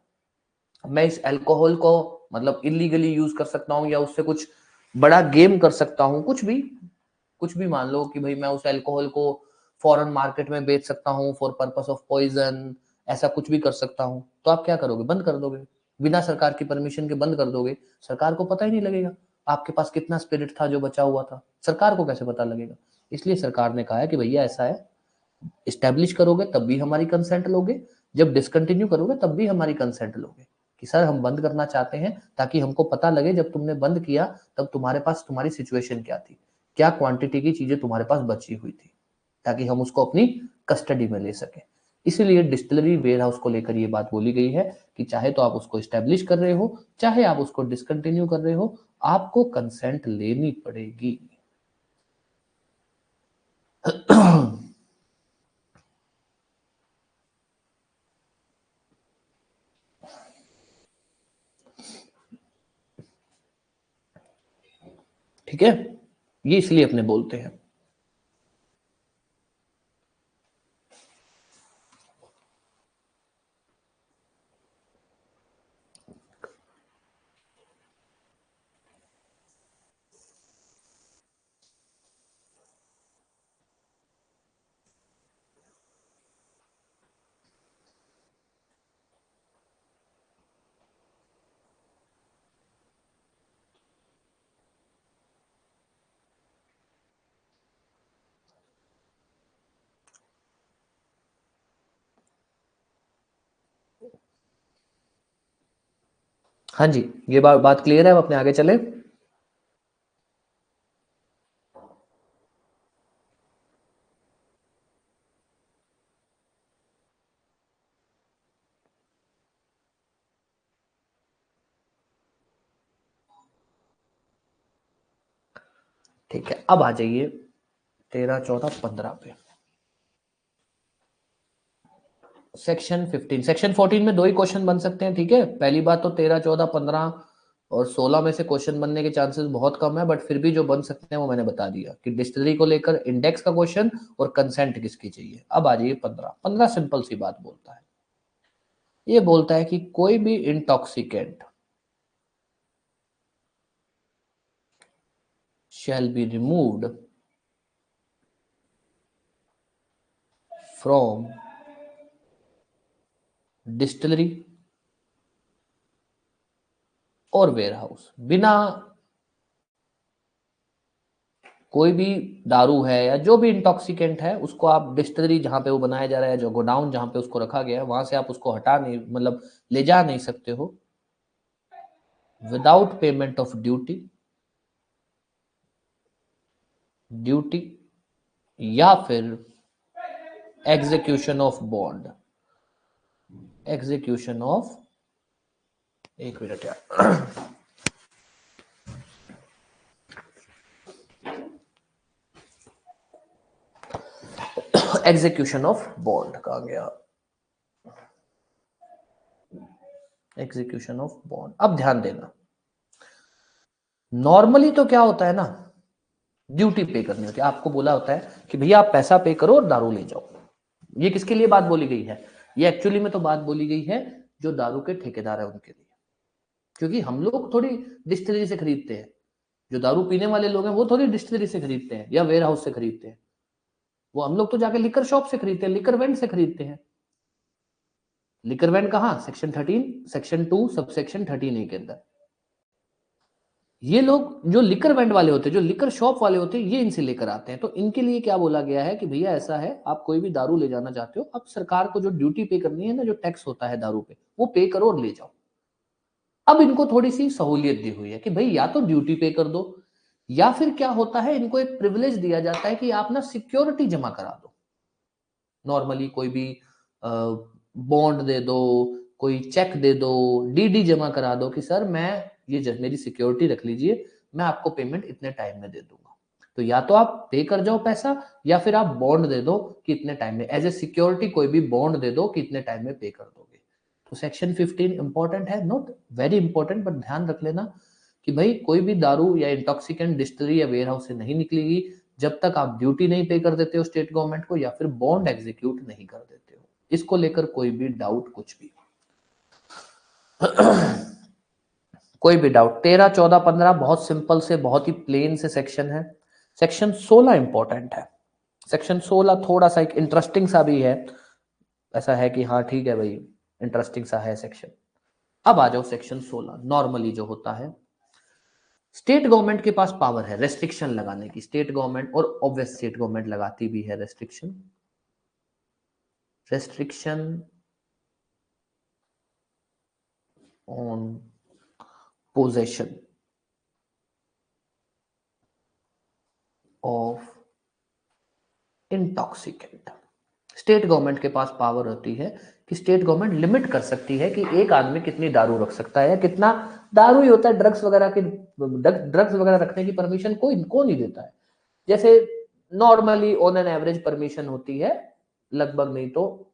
मैं इस अल्कोहल को मतलब इलीगली यूज कर सकता हूँ या उससे कुछ बड़ा गेम कर सकता हूँ, कुछ भी मान लो कि भाई मैं उस अल्कोहल को फॉरेन मार्केट में बेच सकता हूँ फॉर पर्पस ऑफ पॉइजन, ऐसा कुछ भी कर सकता हूँ, तो आप क्या करोगे, बंद कर दोगे, बिना सरकार की परमिशन के बंद कर दोगे। सरकार को पता ही नहीं लगेगा आपके पास कितना स्पिरिट था जो बचा हुआ था, सरकार को कैसे पता लगेगा। इसलिए सरकार ने कहा है कि भैया ऐसा है, इस्टेब्लिश करोगे तब भी हमारी कंसेंट लोगे, जब डिसकंटिन्यू करोगे तब भी हमारी कंसेंट लोगे, कि सर हम बंद करना चाहते हैं ताकि हमको पता लगे जब तुमने बंद किया तब तुम्हारे पास तुम्हारी सिचुएशन क्या थी, क्या क्वांटिटी की चीजें तुम्हारे पास बची हुई थी, ताकि हम उसको अपनी कस्टडी में ले सकें। इसीलिए डिस्टिलरी वेयर हाउस को लेकर ये बात बोली गई है कि चाहे तो आप उसको स्टैब्लिश कर रहे हो चाहे आप उसको डिसकंटिन्यू कर रहे हो, आपको कंसेंट लेनी पड़ेगी। ठीक है, ये इसलिए अपने बोलते हैं। हाँ जी, ये बात क्लियर है, अब अपने आगे चले। ठीक है, अब आ जाइए 13, 14, 15 पे। सेक्शन 15, सेक्शन 14 में दो ही क्वेश्चन बन सकते हैं। ठीक है, पहली बात तो 13, 14, 15 और 16 में से क्वेश्चन बनने के चांसेस बहुत कम है, बट फिर भी जो बन सकते हैं वो मैंने बता दिया कि डिस्टिलरी को लेकर इंडेक्स का क्वेश्चन और कंसेंट किसकी चाहिए। अब आ जाइए 15 सिंपल सी बात बोलता है, ये बोलता है कि कोई भी intoxicant shall be removed from distillery और वेयरहाउस। बिना कोई भी दारू है या जो भी इंटॉक्सिकेंट है उसको आप डिस्टिलरी जहां पे वो बनाया जा रहा है, जो गोडाउन जहां पे उसको रखा गया है, वहां से आप उसको हटा नहीं, मतलब ले जा नहीं सकते हो विदाउट पेमेंट ऑफ ड्यूटी या फिर execution of bond. Execution of, एक मिनट यार, एग्जीक्यूशन ऑफ बॉन्ड कहा गया, एग्जीक्यूशन ऑफ बॉन्ड। अब ध्यान देना, नॉर्मली तो क्या होता है ना, ड्यूटी पे करनी होती है, आपको बोला होता है कि भैया आप पैसा पे करो और दारू ले जाओ। ये किसके लिए बात बोली गई है? ये एक्चुअली में तो बात बोली गई है जो दारू के ठेकेदार है उनके लिए, क्योंकि हम लोग थोड़ी डिस्टिलरी से खरीदते हैं, जो दारू पीने वाले लोग हैं वो थोड़ी डिस्टिलरी से खरीदते हैं या वेयर हाउस से खरीदते हैं, वो हम लोग तो जाके लिकर शॉप से खरीदते हैं, लिकर वेंड से खरीदते हैं। लिकर वेंड कहाँ? सेक्शन 13 सेक्शन 2 सब सेक्शन 13 के अंदर। ये लोग जो लिकर वेंड वाले होते हैं, जो लिकर शॉप वाले होते हैं, ये इनसे लेकर आते हैं। तो इनके लिए क्या बोला गया है कि भैया ऐसा है, आप कोई भी दारू ले जाना चाहते हो, आप सरकार को जो ड्यूटी पे करनी है ना, जो टैक्स होता है दारू पे, वो पे करो और ले जाओ। अब इनको थोड़ी सी सहूलियत दी हुई है कि भाई या तो ड्यूटी पे कर दो, या फिर क्या होता है, इनको एक प्रिविलेज दिया जाता है कि आप ना सिक्योरिटी जमा करा दो। नॉर्मली कोई भी बॉन्ड दे दो, कोई चेक दे दो, डीडी जमा करा दो कि सर मैं ये मेरी सिक्योरिटी रख लीजिए, मैं आपको पेमेंट इतने टाइम में दे दूंगा। तो या तो आप पे कर जाओ पैसा, या फिर आप बॉन्ड दे दो कि इतने टाइम में, एज ए सिक्योरिटी कोई भी बॉन्ड दे दो कि इतने टाइम में पे कर दोगे। तो सेक्शन 15 इंपॉर्टेंट है, नॉट वेरी इंपॉर्टेंट, बट ध्यान रख लेना कि भाई कोई भी दारू या इंटॉक्सिकेंट डिस्टिलरी या वेयर हाउस से नहीं निकलेगी जब तक आप ड्यूटी नहीं पे कर देते हो स्टेट गवर्नमेंट को, या फिर बॉन्ड एग्जीक्यूट नहीं कर देते हो। इसको लेकर कोई भी डाउट, कुछ भी कोई भी डाउट? 13, 14, 15 बहुत सिंपल से, बहुत ही प्लेन से सेक्शन है। सेक्शन 16 इंपॉर्टेंट है। सेक्शन 16 थोड़ा सा एक इंटरेस्टिंग सा भी है, ऐसा है कि हाँ ठीक है भाई, इंटरेस्टिंग सा है सेक्शन। अब आ जाओ सेक्शन 16। नॉर्मली जो होता है, स्टेट गवर्नमेंट के पास पावर है रेस्ट्रिक्शन लगाने की, स्टेट गवर्नमेंट, और ऑब्वियस स्टेट गवर्नमेंट लगाती भी है restriction. Restriction on possession of intoxicant. State government के पास पावर होती है कि स्टेट गवर्नमेंट लिमिट कर सकती है कि एक आदमी कितनी दारू रख सकता है, या कितना दारू ही होता है, ड्रग्स वगैरह की, ड्रग्स वगैरह रखने की परमिशन कोई को नहीं देता है। जैसे normally on an average permission होती है लगभग, नहीं तो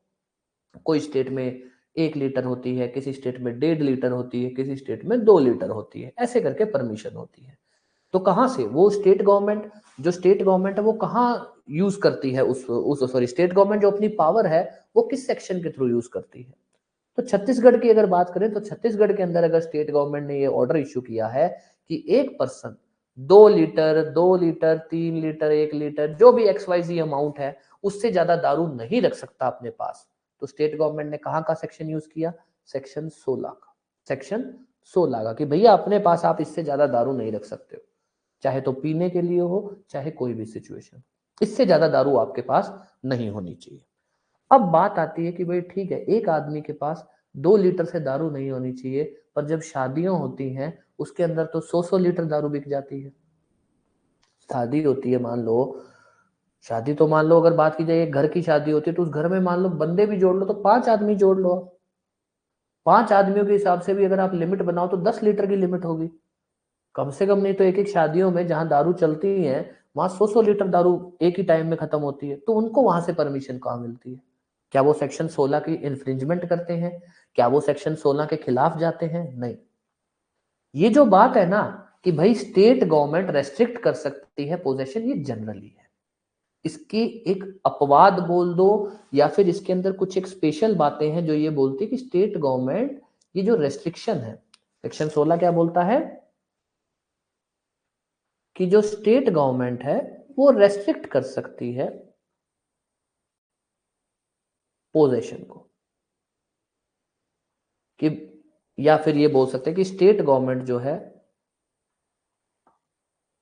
कोई स्टेट में 1 लीटर होती है, किसी स्टेट में 1.5 लीटर होती है, किसी स्टेट में 2 लीटर होती है, ऐसे करके परमिशन होती है। तो कहां से वो स्टेट गवर्नमेंट, जो स्टेट गवर्नमेंट है वो कहाँ यूज करती है, उस सॉरी स्टेट गवर्नमेंट जो अपनी पावर है वो किस सेक्शन के थ्रू यूज करती है? तो छत्तीसगढ़ की अगर बात करें तो छत्तीसगढ़ के अंदर अगर स्टेट गवर्नमेंट ने ये ऑर्डर इश्यू किया है कि एक person 2 litre, 2 litre, 3 litre, 1 litre, जो भी XYZ अमाउंट है, उससे ज्यादा दारू नहीं रख सकता अपने पास, तो स्टेट गवर्नमेंट ने कहाँ का सेक्शन यूज किया? सेक्शन 16 का। सेक्शन 16 का कि भैया अपने पास आप इससे ज्यादा दारू नहीं रख सकते हो, चाहे तो पीने के लिए हो, चाहे कोई भी सिचुएशन, इससे ज्यादा दारू आपके पास नहीं होनी चाहिए। अब बात आती है कि भाई ठीक है, एक आदमी के पास 2 लीटर से दारू नहीं होनी चाहिए, पर जब शादियां होती हैं उसके अंदर तो 100-100 लीटर दारू बिक जाती है। शादी होती है, मान लो शादी, तो मान लो अगर बात की जाए एक घर की शादी होती है, तो उस घर में मान लो बंदे भी जोड़ लो तो 5 आदमी जोड़ लो आप, 5 आदमियों के हिसाब से भी अगर आप लिमिट बनाओ तो 10 लीटर की लिमिट होगी कम से कम, नहीं तो एक एक शादियों में जहां दारू चलती है वहां 100-100 लीटर दारू एक ही टाइम में खत्म होती है, तो उनको वहां से परमिशन कहाँ मिलती है? क्या वो सेक्शन 16 की इंफ्रिंजमेंट करते हैं? क्या वो सेक्शन 16 के खिलाफ जाते हैं? नहीं। ये जो बात है ना कि भाई स्टेट गवर्नमेंट रेस्ट्रिक्ट कर सकती है पोजेशन, ये जनरली है। इसकी एक अपवाद बोल दो या फिर इसके अंदर कुछ एक स्पेशल बातें हैं जो ये बोलती है कि स्टेट गवर्नमेंट ये जो रेस्ट्रिक्शन है, सेक्शन 16 क्या बोलता है कि जो स्टेट गवर्नमेंट है वो रेस्ट्रिक्ट कर सकती है पोजेशन को, कि या फिर ये बोल सकते हैं कि स्टेट गवर्नमेंट जो है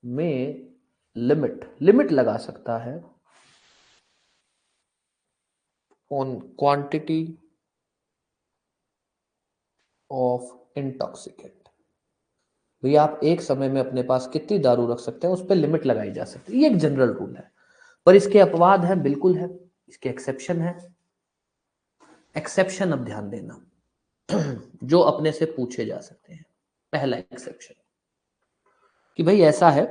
में लिमिट लगा सकता है ऑन क्वांटिटी ऑफ इंटॉक्सिकेंट। भैया आप एक समय में अपने पास कितनी दारू रख सकते हैं, उस पर लिमिट लगाई जा सकती है, ये एक जनरल रूल है। पर इसके अपवाद है, बिल्कुल है, इसके एक्सेप्शन है। एक्सेप्शन अब ध्यान देना जो अपने से पूछे जा सकते हैं। पहला एक्सेप्शन कि भाई ऐसा है,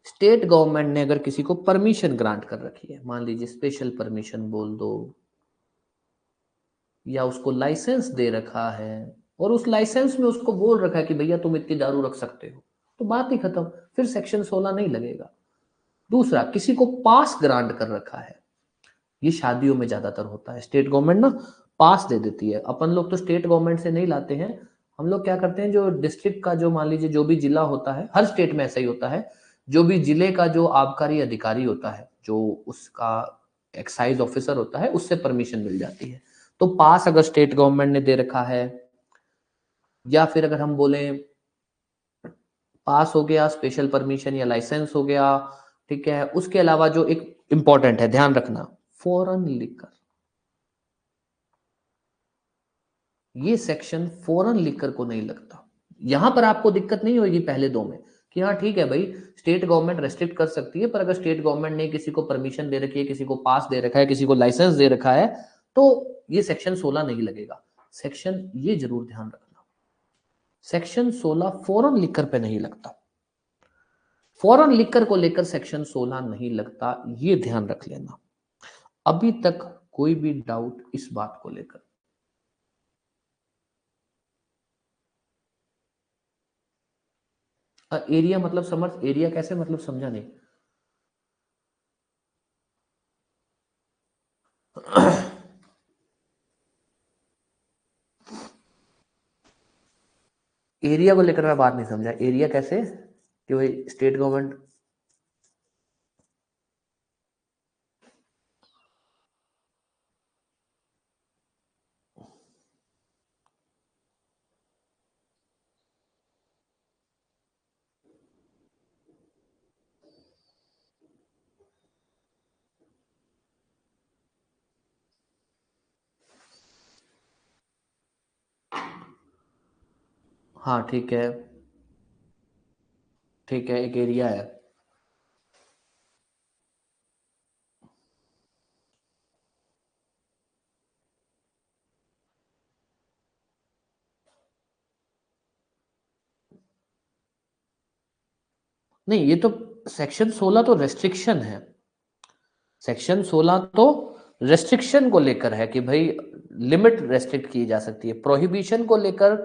स्टेट गवर्नमेंट ने अगर किसी को परमिशन ग्रांट कर रखी है, मान लीजिए स्पेशल परमिशन बोल दो, या उसको लाइसेंस दे रखा है और उस लाइसेंस में उसको बोल रखा है कि भैया तुम इतनी दारू रख सकते हो, तो बात ही खत्म, फिर सेक्शन 16 नहीं लगेगा। दूसरा, किसी को पास ग्रांट कर रखा है, ये शादियों में ज्यादातर होता है, स्टेट गवर्नमेंट ना पास दे देती है। अपन लोग तो स्टेट गवर्नमेंट से नहीं लाते हैं, हम लोग क्या करते हैं, जो डिस्ट्रिक्ट का, जो मान लीजिए जो भी जिला होता है, हर स्टेट में ऐसा ही होता है, जो भी जिले का जो आबकारी अधिकारी होता है, जो उसका एक्साइज ऑफिसर होता है, उससे परमिशन मिल जाती है। तो पास अगर स्टेट गवर्नमेंट ने दे रखा है, या फिर अगर हम बोले पास हो गया, स्पेशल परमिशन या लाइसेंस हो गया, ठीक है। उसके अलावा जो एक इंपॉर्टेंट है, ध्यान रखना, फॉरेन लिकर, ये सेक्शन फॉरेन लिकर को नहीं लगता। यहां पर आपको दिक्कत नहीं होगी पहले दो में कि हाँ ठीक है भाई, स्टेट गवर्नमेंट रेस्ट्रिक्ट कर सकती है, पर अगर स्टेट गवर्नमेंट ने किसी को परमिशन दे रखी है, किसी को पास दे रखा है, किसी को लाइसेंस दे रखा है, तो ये सेक्शन 16 नहीं लगेगा। सेक्शन, ये जरूर ध्यान रखना, सेक्शन 16 फॉरेन लिकर पे नहीं लगता। फॉरेन लिकर को लेकर सेक्शन 16 नहीं लगता, ये ध्यान रख लेना। अभी तक कोई भी डाउट इस बात को लेकर? एरिया मतलब समझ, एरिया कैसे मतलब, समझा नहीं। एरिया को लेकर मैं बात नहीं समझा, एरिया कैसे कि भाई स्टेट गवर्नमेंट, हाँ ठीक है, ठीक है, एक एरिया है। नहीं, ये तो सेक्शन 16 तो रेस्ट्रिक्शन है, सेक्शन 16 तो रेस्ट्रिक्शन को लेकर है कि भाई लिमिट रेस्ट्रिक्ट की जा सकती है। प्रोहिबिशन को लेकर,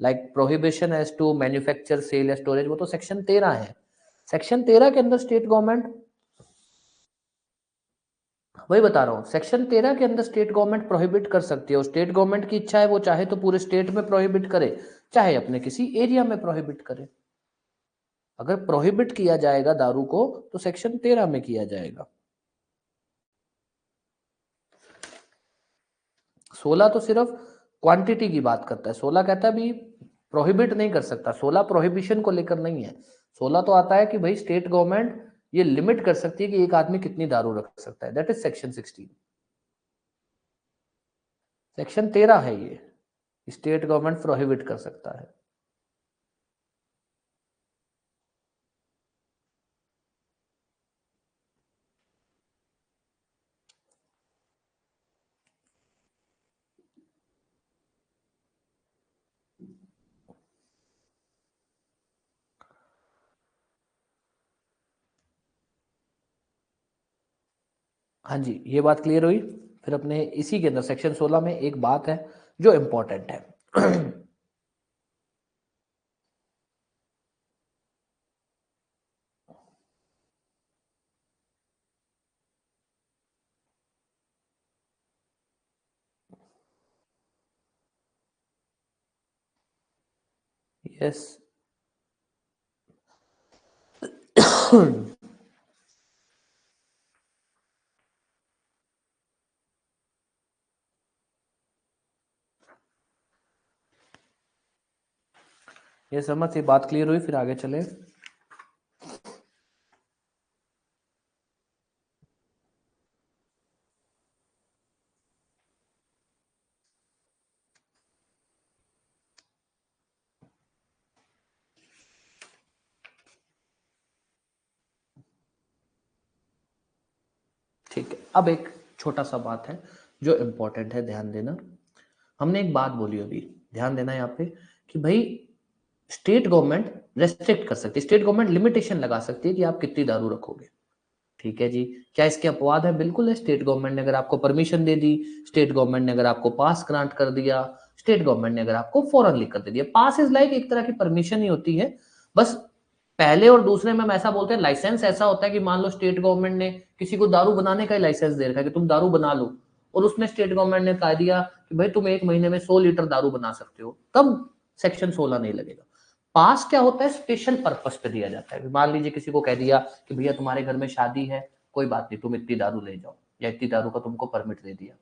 like prohibition as to manufacture, sale या स्टोरेज, वो तो सेक्शन 13 है। सेक्शन 13 के अंदर स्टेट गवर्नमेंट, वही बता रहा हूँ, सेक्शन 13 के अंदर स्टेट गवर्नमेंट प्रोहिबिट कर सकती है, और स्टेट गवर्नमेंट की इच्छा है, वो चाहे तो पूरे स्टेट में प्रोहिबिट करे, चाहे अपने किसी एरिया में प्रोहिबिट करे। अगर प्रोहिबिट किया जाएगा दारू को तो सेक्शन 13 में किया जाएगा। 16 तो सिर्फ क्वांटिटी की बात करता है, 16 कहता है भी प्रोहिबिट नहीं कर सकता, 16 प्रोहिबिशन को लेकर नहीं है। 16 तो आता है कि भाई स्टेट गवर्नमेंट ये लिमिट कर सकती है कि एक आदमी कितनी दारू रख सकता है, दैट इज सेक्शन 16। सेक्शन 13 है ये, स्टेट गवर्नमेंट प्रोहिबिट कर सकता है। हाँ जी, ये बात क्लियर हुई। फिर अपने इसी के अंदर सेक्शन 16 में एक बात है जो इंपॉर्टेंट है यस। ये समझ से बात क्लियर हुई, फिर आगे चले। ठीक है, अब एक छोटा सा बात है जो इम्पोर्टेंट है, ध्यान देना। हमने एक बात बोली अभी, ध्यान देना यहाँ पे, कि भाई स्टेट गवर्नमेंट रेस्ट्रिक्ट कर सकती है, स्टेट गवर्नमेंट लिमिटेशन लगा सकती है कि आप कितनी दारू रखोगे। ठीक है जी, क्या इसके अपवाद है? बिल्कुल है। स्टेट गवर्नमेंट ने अगर आपको परमिशन दे दी, स्टेट गवर्नमेंट ने अगर आपको पास ग्रांट कर दिया, स्टेट गवर्नमेंट ने अगर आपको फौरन लिख कर दे दिया, पास इज लाइक एक तरह की परमिशन ही होती है। बस पहले और दूसरे में हम ऐसा बोलते हैं, लाइसेंस ऐसा होता है कि मान लो स्टेट गवर्नमेंट ने किसी को दारू बनाने का लाइसेंस दे रखा है कि तुम दारू बना लो, और उसमें स्टेट गवर्नमेंट ने कह दिया कि भाई तुम एक महीने में 100 लीटर दारू बना सकते हो, तब सेक्शन 16 नहीं लगेगा। पास क्या होता है? स्पेशल पर्पस पे दिया जाता है। मान लीजिए किसी को कह दिया कि भैया तुम्हारे घर में शादी है, कोई बात नहीं, तुम इतनी दारू ले जाओ, या इतनी दारू का तुमको परमिट दे दिया।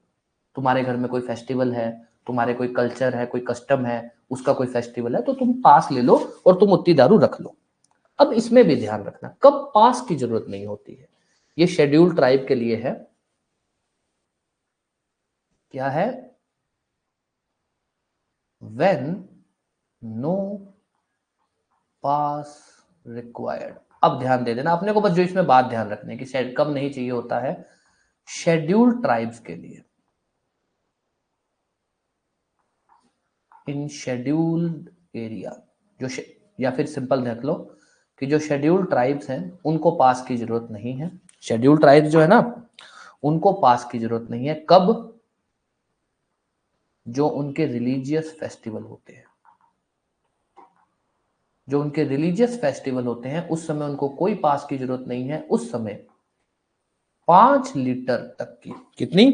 तुम्हारे घर में कोई फेस्टिवल है, तुम्हारे कोई कल्चर है, कोई कस्टम है, उसका कोई फेस्टिवल है, तो तुम पास ले लो और तुम उतनी दारू रख लो। अब इसमें भी ध्यान रखना, कब पास की जरूरत नहीं होती है। ये शेड्यूल ट्राइब के लिए है। क्या है? When no pass required. अब ध्यान दे देना अपने को, बस जो इसमें बात ध्यान रखने की, कब नहीं चाहिए होता है शेड्यूल ट्राइब्स के लिए। इन शेड्यूल्ड एरिया, या फिर सिंपल देख लो कि जो शेड्यूल्ड ट्राइब्स हैं उनको पास की जरूरत नहीं है। शेड्यूल्ड ट्राइब्स जो है ना, उनको पास की जरूरत नहीं है। कब? जो उनके रिलीजियस फेस्टिवल होते हैं, जो उनके रिलीजियस फेस्टिवल होते हैं उस समय उनको कोई पास की जरूरत नहीं है। उस समय 5 लीटर तक की, कितनी?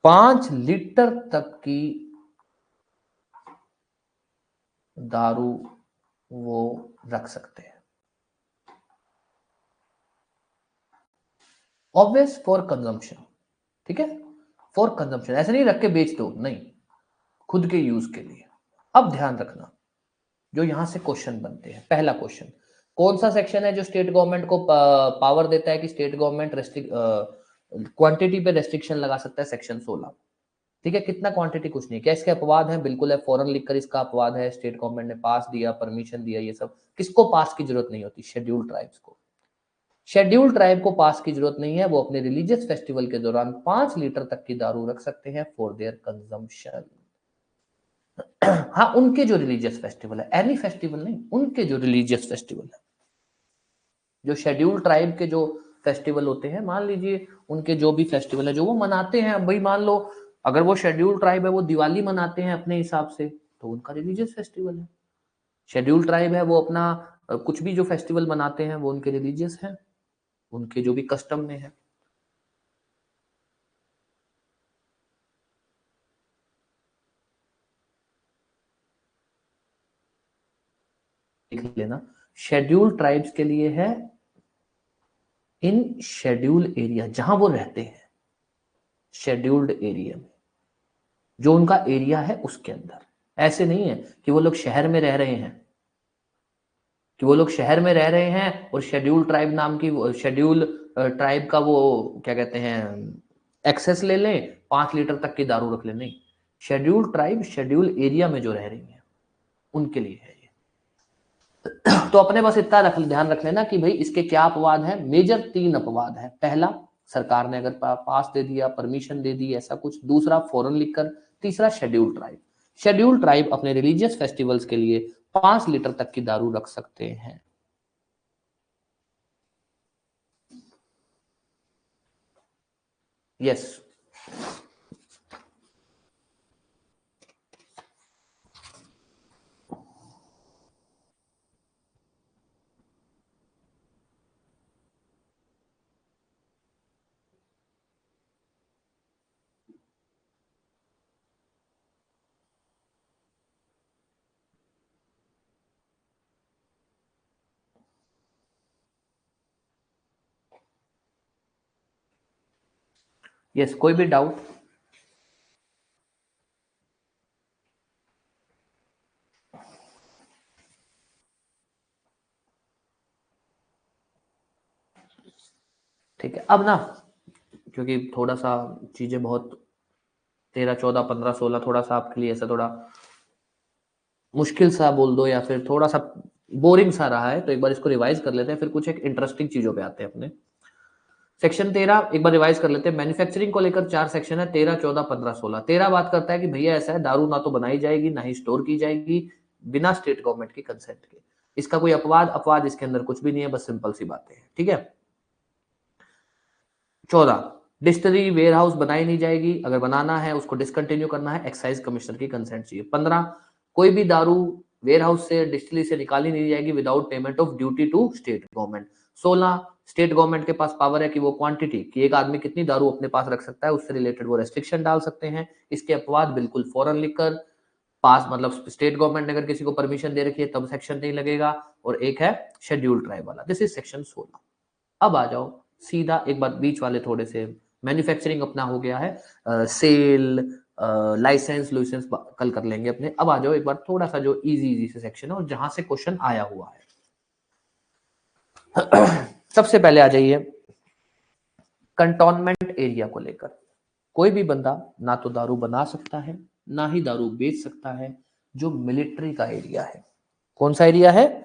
5 लीटर तक की दारू वो रख सकते हैं। ऑब्वियस फॉर कंजम्पशन, ठीक है, फॉर कंजम्पशन, ऐसे नहीं रख के बेच दो, नहीं, खुद के यूज के लिए। अब ध्यान रखना, जो यहां से क्वेश्चन बनते हैं, पहला क्वेश्चन, कौन सा सेक्शन है जो स्टेट गवर्नमेंट को पावर देता है कि स्टेट गवर्नमेंट क्वांटिटी पे रेस्ट्रिक्शन लगा सकता है? सेक्शन 16। ठीक है, कितना क्वांटिटी? कुछ नहीं। क्या इसके अपवाद है? बिल्कुल है, फॉरन लिखकर इसका अपवाद है, स्टेट गवर्नमेंट ने पास दिया, परमिशन दिया, ये सब। किसको पास की जरूरत नहीं होती? शेड्यूल ट्राइब्स को। शेड्यूल ट्राइब को पास की जरूरत नहीं है, वो अपने रिलीजियस फेस्टिवल के दौरान 5 लीटर तक की दारू रख सकते हैं फॉर देयर कंजम्पशन। हाँ, उनके जो रिलीजियस फेस्टिवल है, एनी फेस्टिवल नहीं, उनके जो रिलीजियस फेस्टिवल है, जो शेड्यूल ट्राइब के जो फेस्टिवल होते हैं, मान लीजिए उनके जो भी फेस्टिवल है जो वो मनाते हैं, अब भाई मान लो अगर वो शेड्यूल ट्राइब है, वो दिवाली मनाते हैं अपने हिसाब से, तो उनका रिलीजियस फेस्टिवल है। शेड्यूल ट्राइब है, वो अपना कुछ भी जो फेस्टिवल मनाते हैं वो उनके रिलीजियस है, उनके जो भी कस्टम में है। लिख लेना, शेड्यूल ट्राइब्स के लिए है इन शेड्यूल एरिया, जहां वो रहते हैं, शेड्यूल्ड एरिया में, जो उनका एरिया है उसके अंदर। ऐसे नहीं है कि वो लोग शहर में रह रहे हैं, कि वो लोग शहर में रह रहे हैं और शेड्यूल ट्राइब नाम की, शेड्यूल ट्राइब का वो क्या कहते हैं, एक्सेस ले लें, 5 लीटर तक की दारू रख लें, नहीं। शेड्यूल ट्राइब शेड्यूल एरिया में जो रह रही हैं उनके लिए है ये। तो अपने बस इतना ध्यान रख लेना कि भाई इसके क्या अपवाद है। मेजर 3 अपवाद है। पहला, सरकार ने अगर पास दे दिया, परमिशन दे दी, ऐसा कुछ। दूसरा, फॉरन लिखकर। तीसरा, शेड्यूल ट्राइब। शेड्यूल ट्राइब अपने रिलीजियस फेस्टिवल्स के लिए 5 लीटर तक की दारू रख सकते हैं। यस। यस, कोई भी डाउट? ठीक है, अब ना क्योंकि थोड़ा सा चीजें बहुत 13, 14, 15, 16 थोड़ा सा आपके लिए ऐसा थोड़ा मुश्किल सा बोल दो या फिर थोड़ा सा बोरिंग सा रहा है, तो एक बार इसको रिवाइज कर लेते हैं, फिर कुछ एक इंटरेस्टिंग चीजों पे आते हैं अपने। सेक्शन 13 एक बार रिवाइज कर लेते हैं। मैन्युफैक्चरिंग को लेकर 4 सेक्शन है, 13, 14, 15, 16। 13 बात करता है कि भैया ऐसा है, दारू ना तो बनाई जाएगी ना ही स्टोर की जाएगी बिना स्टेट गवर्नमेंट की कंसेंट के। इसका कोई अपवाद इसके अंदर कुछ भी नहीं है, बस सिंपल सी बातें हैं, ठीक है। 14, डिस्टरी वेयर हाउस बनाई नहीं जाएगी, अगर बनाना है उसको डिसकंटिन्यू करना है, एक्साइज कमिश्नर की कंसेंट चाहिए। 15, कोई भी दारू वेयर हाउस से डिस्टिलरी से निकाली नहीं जाएगी without payment of duty to state government. 16, state government के पास पावर है कि वो क्वांटिटी कि एक आदमी कितनी दारू अपने पास रख सकता है उससे रिलेटेड वो रेस्ट्रिक्शन डाल सकते हैं। इसके अपवाद बिल्कुल फौरन लिखकर पास, मतलब स्टेट गवर्नमेंट ने अगर किसी को परमिशन दे रखी है तब सेक्शन नहीं लगेगा। और एक है शेड्यूल्ड ट्राइब वाला, दिस इज सेक्शन 16। अब आ जाओ सीधा, एक बार बीच वाले थोड़े से, मैन्युफैक्चरिंग अपना हो गया है, सेल, लाइसेंस लुइसेंस कल कर लेंगे अपने। अब आ जाओ एक बार थोड़ा सा जो इजी इजी से सेक्शन है और जहां से क्वेश्चन आया हुआ है। सबसे पहले आ जाइए कंटोनमेंट एरिया को लेकर। कोई भी बंदा ना तो दारू बना सकता है ना ही दारू बेच सकता है जो मिलिट्री का एरिया है। कौन सा एरिया है?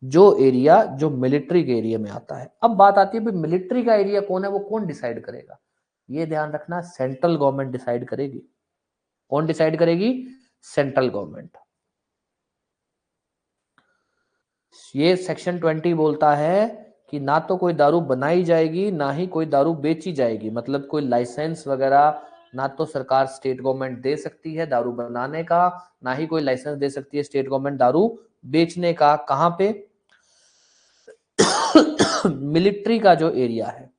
जो एरिया जो मिलिट्री के एरिया में आता है। अब बात आती है मिलिट्री का एरिया कौन है, वो कौन डिसाइड करेगा? ये ध्यान रखना, सेंट्रल गवर्नमेंट डिसाइड करेगी। कौन डिसाइड करेगी? Central government. ये सेक्शन 20 बोलता है कि ना तो कोई दारू बनाई जाएगी ना ही कोई दारू बेची जाएगी, मतलब कोई लाइसेंस वगैरह ना तो सरकार स्टेट गवर्नमेंट दे सकती है दारू बनाने का, ना ही कोई लाइसेंस दे सकती है स्टेट गवर्नमेंट दारू बेचने का। कहां पे? मिलिट्री का जो एरिया है,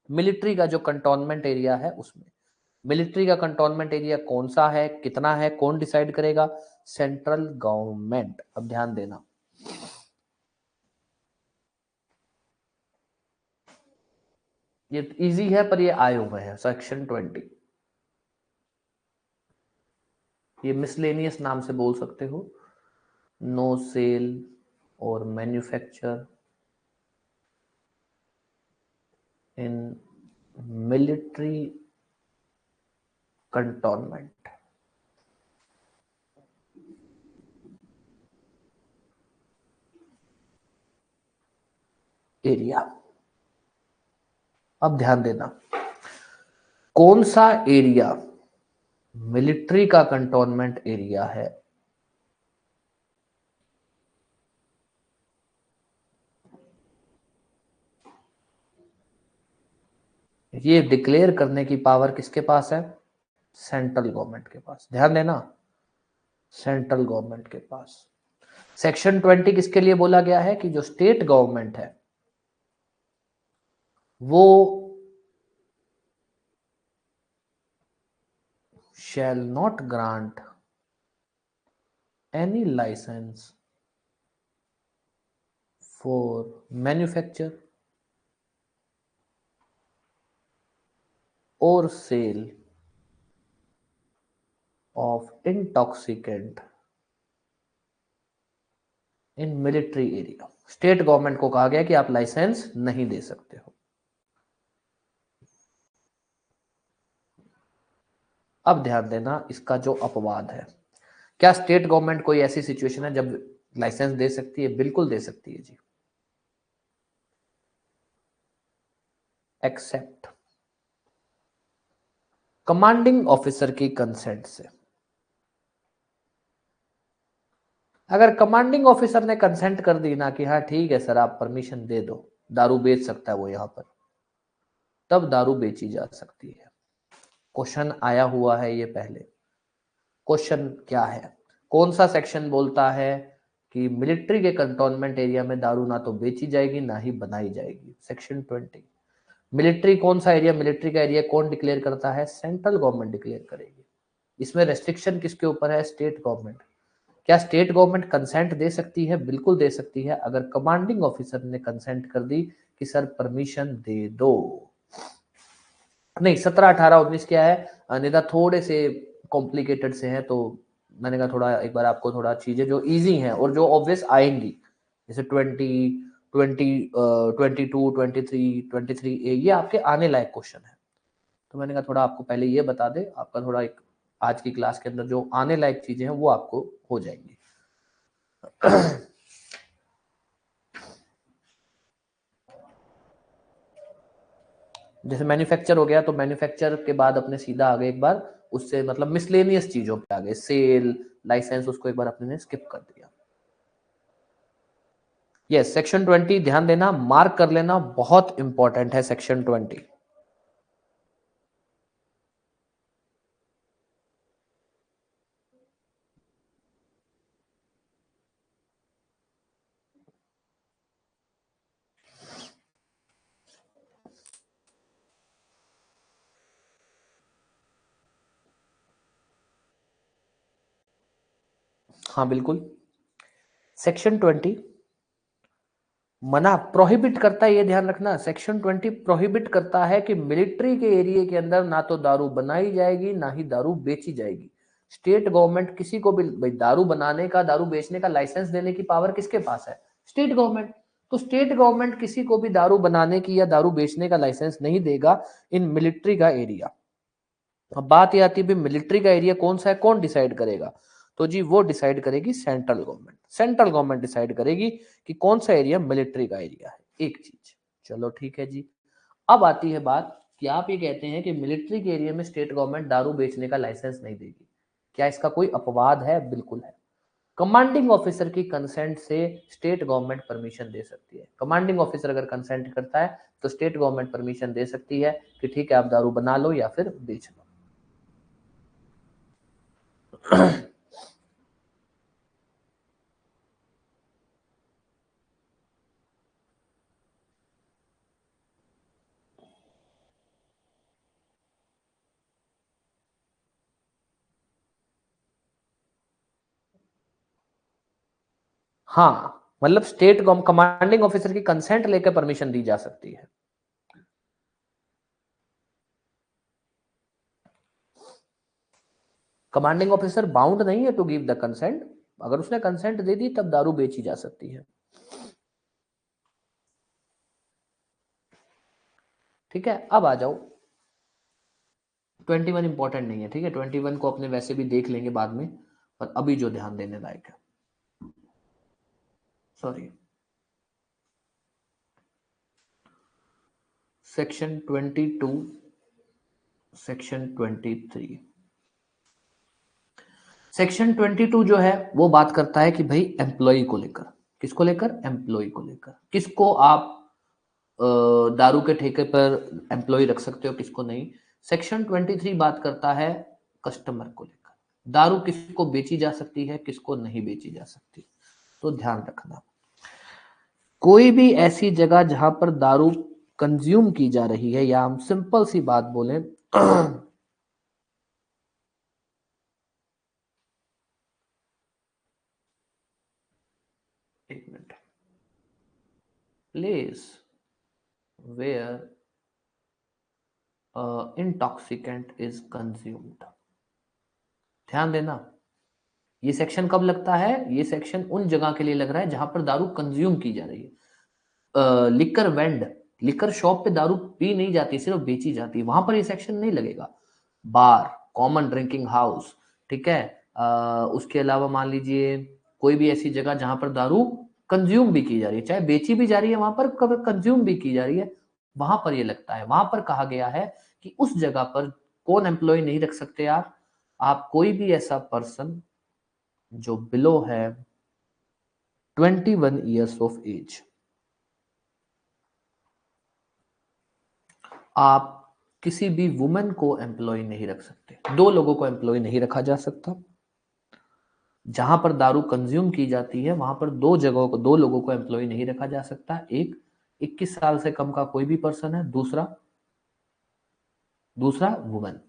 मिलिट्री का जो कंटोनमेंट एरिया है उसमें। मिलिट्री का कंटोनमेंट एरिया कौन सा है, कितना है, कौन डिसाइड करेगा? Central government. अब ध्यान देना, ये इजी है पर ये आए हुए हैं सेक्शन 20। ये मिसलेनियस नाम से बोल सकते हो। नो सेल और manufacture in military cantonment area. अब ध्यान देना, कौन सा एरिया मिलिट्री का कंटोनमेंट एरिया है, ये डिक्लेयर करने की पावर किसके पास है? सेंट्रल गवर्नमेंट के पास। ध्यान देना, सेंट्रल गवर्नमेंट के पास। सेक्शन 20 किसके लिए बोला गया है? कि जो स्टेट गवर्नमेंट है वो shall not grant any license for manufacture or sale of intoxicant in military area. State government को कहा गया कि आप लाइसेंस नहीं दे सकते हो। अब ध्यान देना, इसका जो अपवाद है, क्या स्टेट गवर्नमेंट कोई ऐसी सिचुएशन है जब लाइसेंस दे सकती है? बिल्कुल दे सकती है जी, एक्सेप्ट कमांडिंग ऑफिसर की कंसेंट से। अगर कमांडिंग ऑफिसर ने कंसेंट कर दी ना कि हाँ ठीक है सर आप परमिशन दे दो, दारू बेच सकता है वो यहां पर, तब दारू बेची जा सकती है। क्वेश्चन आया हुआ है ये पहले। क्वेश्चन क्या है, कौन सा सेक्शन बोलता है कि मिलिट्री के कंटोनमेंट एरिया में दारू ना तो बेची जाएगी ना ही बनाई जाएगी? सेक्शन 20। मिलिट्री कौन सा एरिया, मिलिट्री का एरिया कौन डिक्लेयर करता है? सेंट्रल गवर्नमेंट डिक्लेयर करेगी। इसमें रेस्ट्रिक्शन किसके ऊपर है? State government. क्या स्टेट गवर्नमेंट कंसेंट दे सकती है? बिल्कुल दे सकती है, अगर कमांडिंग ऑफिसर ने कंसेंट कर दी कि सर परमिशन दे दो। नहीं 17, 18, 19 क्या है, नेता थोड़े से कॉम्प्लिकेटेड से हैं, तो मैंने कहा थोड़ा एक बार आपको थोड़ा चीजें जो इजी हैं और जो ऑब्वियस आएंगी, जैसे 22, 23, ये आपके आने लायक क्वेश्चन है। तो मैंने कहा थोड़ा आपको पहले ये बता दे, आपका थोड़ा एक आज की क्लास के अंदर जो आने लायक चीजें हैं वो आपको हो जाएंगी। जैसे मैन्युफैक्चर हो गया, तो मैन्युफैक्चर के बाद अपने सीधा आ गए एक बार उससे मतलब मिसलेनियस चीजों पे आ गए, सेल, लाइसेंस, उसको एक बार अपने ने स्किप कर दिया। यस, सेक्शन 20 ध्यान देना, मार्क कर लेना, बहुत इंपॉर्टेंट है सेक्शन 20। हाँ बिल्कुल, सेक्शन 20 मना प्रोहिबिट करता है, ये ध्यान रखना, सेक्शन 20 प्रोहिबिट करता है कि मिलिट्री के एरिया के अंदर ना तो दारू बनाई जाएगी ना ही दारू बेची जाएगी। स्टेट गवर्नमेंट किसी को भी, भाई दारू बनाने का, दारू बेचने का लाइसेंस देने की पावर किसके पास है? State government. तो स्टेट गवर्नमेंट किसी को भी दारू बनाने की या दारू बेचने का लाइसेंस नहीं देगा इन मिलिट्री का एरिया। अब बात ये आती है मिलिट्री का एरिया कौन सा है, कौन डिसाइड करेगा? तो जी वो डिसाइड करेगी central government. Central government decide करेगी कि कौन सा एरिया मिलिट्री का एरिया है, एक चीज। चलो ठीक है जी। अब आती है बात कि आप ये कहते हैं कि मिलिट्री के एरिया में स्टेट गवर्नमेंट दारू बेचने का लाइसेंस नहीं देगी, क्या इसका कोई अपवाद है? बिल्कुल है। कमांडिंग ऑफिसर की कंसेंट से स्टेट गवर्नमेंट परमिशन दे सकती है। कमांडिंग ऑफिसर अगर कंसेंट करता है तो स्टेट गवर्नमेंट परमिशन दे सकती है कि ठीक है आप दारू बना लो या फिर बेच लो। हाँ, मतलब स्टेट कमांडिंग ऑफिसर की कंसेंट लेकर परमिशन दी जा सकती है। कमांडिंग ऑफिसर बाउंड नहीं है टू गिव द कंसेंट, अगर उसने कंसेंट दे दी तब दारू बेची जा सकती है। ठीक है, अब आ जाओ 21 इंपॉर्टेंट नहीं है, ठीक है, 21 को अपने वैसे भी देख लेंगे बाद में, पर अभी जो ध्यान देने लायक है, सॉरी, सेक्शन 22, सेक्शन 23। सेक्शन 22 जो है वो बात करता है कि भाई एम्प्लॉय को लेकर, किसको लेकर? एम्प्लॉय को लेकर, किसको आप दारू के ठेके पर एम्प्लॉय रख सकते हो, किसको नहीं। सेक्शन 23 बात करता है कस्टमर को लेकर, दारू किसको बेची जा सकती है, किसको नहीं बेची जा सकती। तो ध्यान रखना, कोई भी ऐसी जगह जहां पर दारू कंज्यूम की जा रही है, या हम सिंपल सी बात बोलें एक minute, place where intoxicant is consumed. ध्यान देना, ये सेक्शन कब लगता है? ये सेक्शन उन जगह के लिए लग रहा है जहां पर दारू कंज्यूम की जा रही है। लिकर वेंड, लिकर शॉप पे दारू पी नहीं जाती, सिर्फ बेची जाती है, वहां पर ये सेक्शन नहीं लगेगा। बार, कॉमन ड्रिंकिंग हाउस, ठीक है, उसके अलावा मान लीजिए कोई भी ऐसी जगह जहां पर दारू कंज्यूम भी की जा रही है, चाहे बेची भी जा रही है वहां पर, कभी कंज्यूम भी की जा रही है, वहां पर ये लगता है। वहां पर कहा गया है कि उस जगह पर कौन एम्प्लॉय नहीं रख सकते आप कोई भी ऐसा पर्सन जो बिलो है 21 ईयर्स ऑफ एज। आप किसी भी वुमेन को एम्प्लॉय नहीं रख सकते, दो लोगों को एम्प्लॉय नहीं रखा जा सकता। जहां पर दारू कंज्यूम की जाती है वहां पर दो जगहों को, दो लोगों को एम्प्लॉय नहीं रखा जा सकता। एक 21 साल से कम का कोई भी पर्सन है, दूसरा दूसरा वुमेन।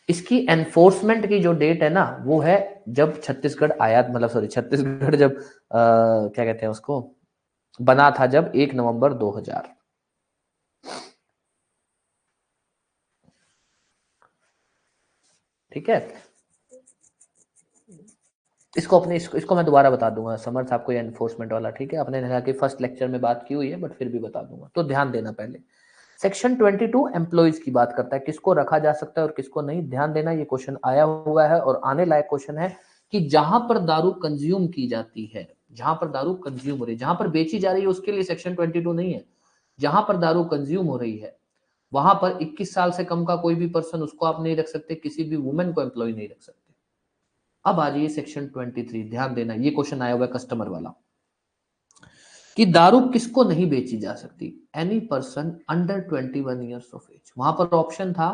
इसकी एनफोर्समेंट की जो डेट है ना, वो है जब छत्तीसगढ़ आया, मतलब सॉरी छत्तीसगढ़ जब क्या कहते हैं उसको, बना था, जब 1 नवंबर 2000। ठीक है, इसको मैं दोबारा बता दूंगा समर्थ आपको, ये एनफोर्समेंट वाला, ठीक है, अपने हालांकि फर्स्ट लेक्चर में बात की हुई है बट फिर भी बता दूंगा, तो ध्यान देना। पहले सेक्शन 22 एम्प्लॉइज की बात करता है, किसको रखा जा सकता है और किसको नहीं। ध्यान देना, ये क्वेश्चन आया हुआ है और आने लायक क्वेश्चन है कि जहां पर दारू कंज्यूम की जाती है, जहां पर दारू कंज्यूम हो रही है, जहां पर बेची जा रही है, उसके लिए सेक्शन 22 नहीं है। जहां पर दारू कंज्यूम हो रही है वहां पर 21 साल से कम का कोई भी पर्सन, उसको आप नहीं रख सकते, किसी भी वुमेन को एम्प्लॉय नहीं रख सकते। अब आ जाइए सेक्शन 23, ध्यान देना, ये क्वेश्चन आया हुआ है कस्टमर वाला, कि दारू किसको नहीं बेची जा सकती। Any person under 21 years of age. वहां पर ऑप्शन था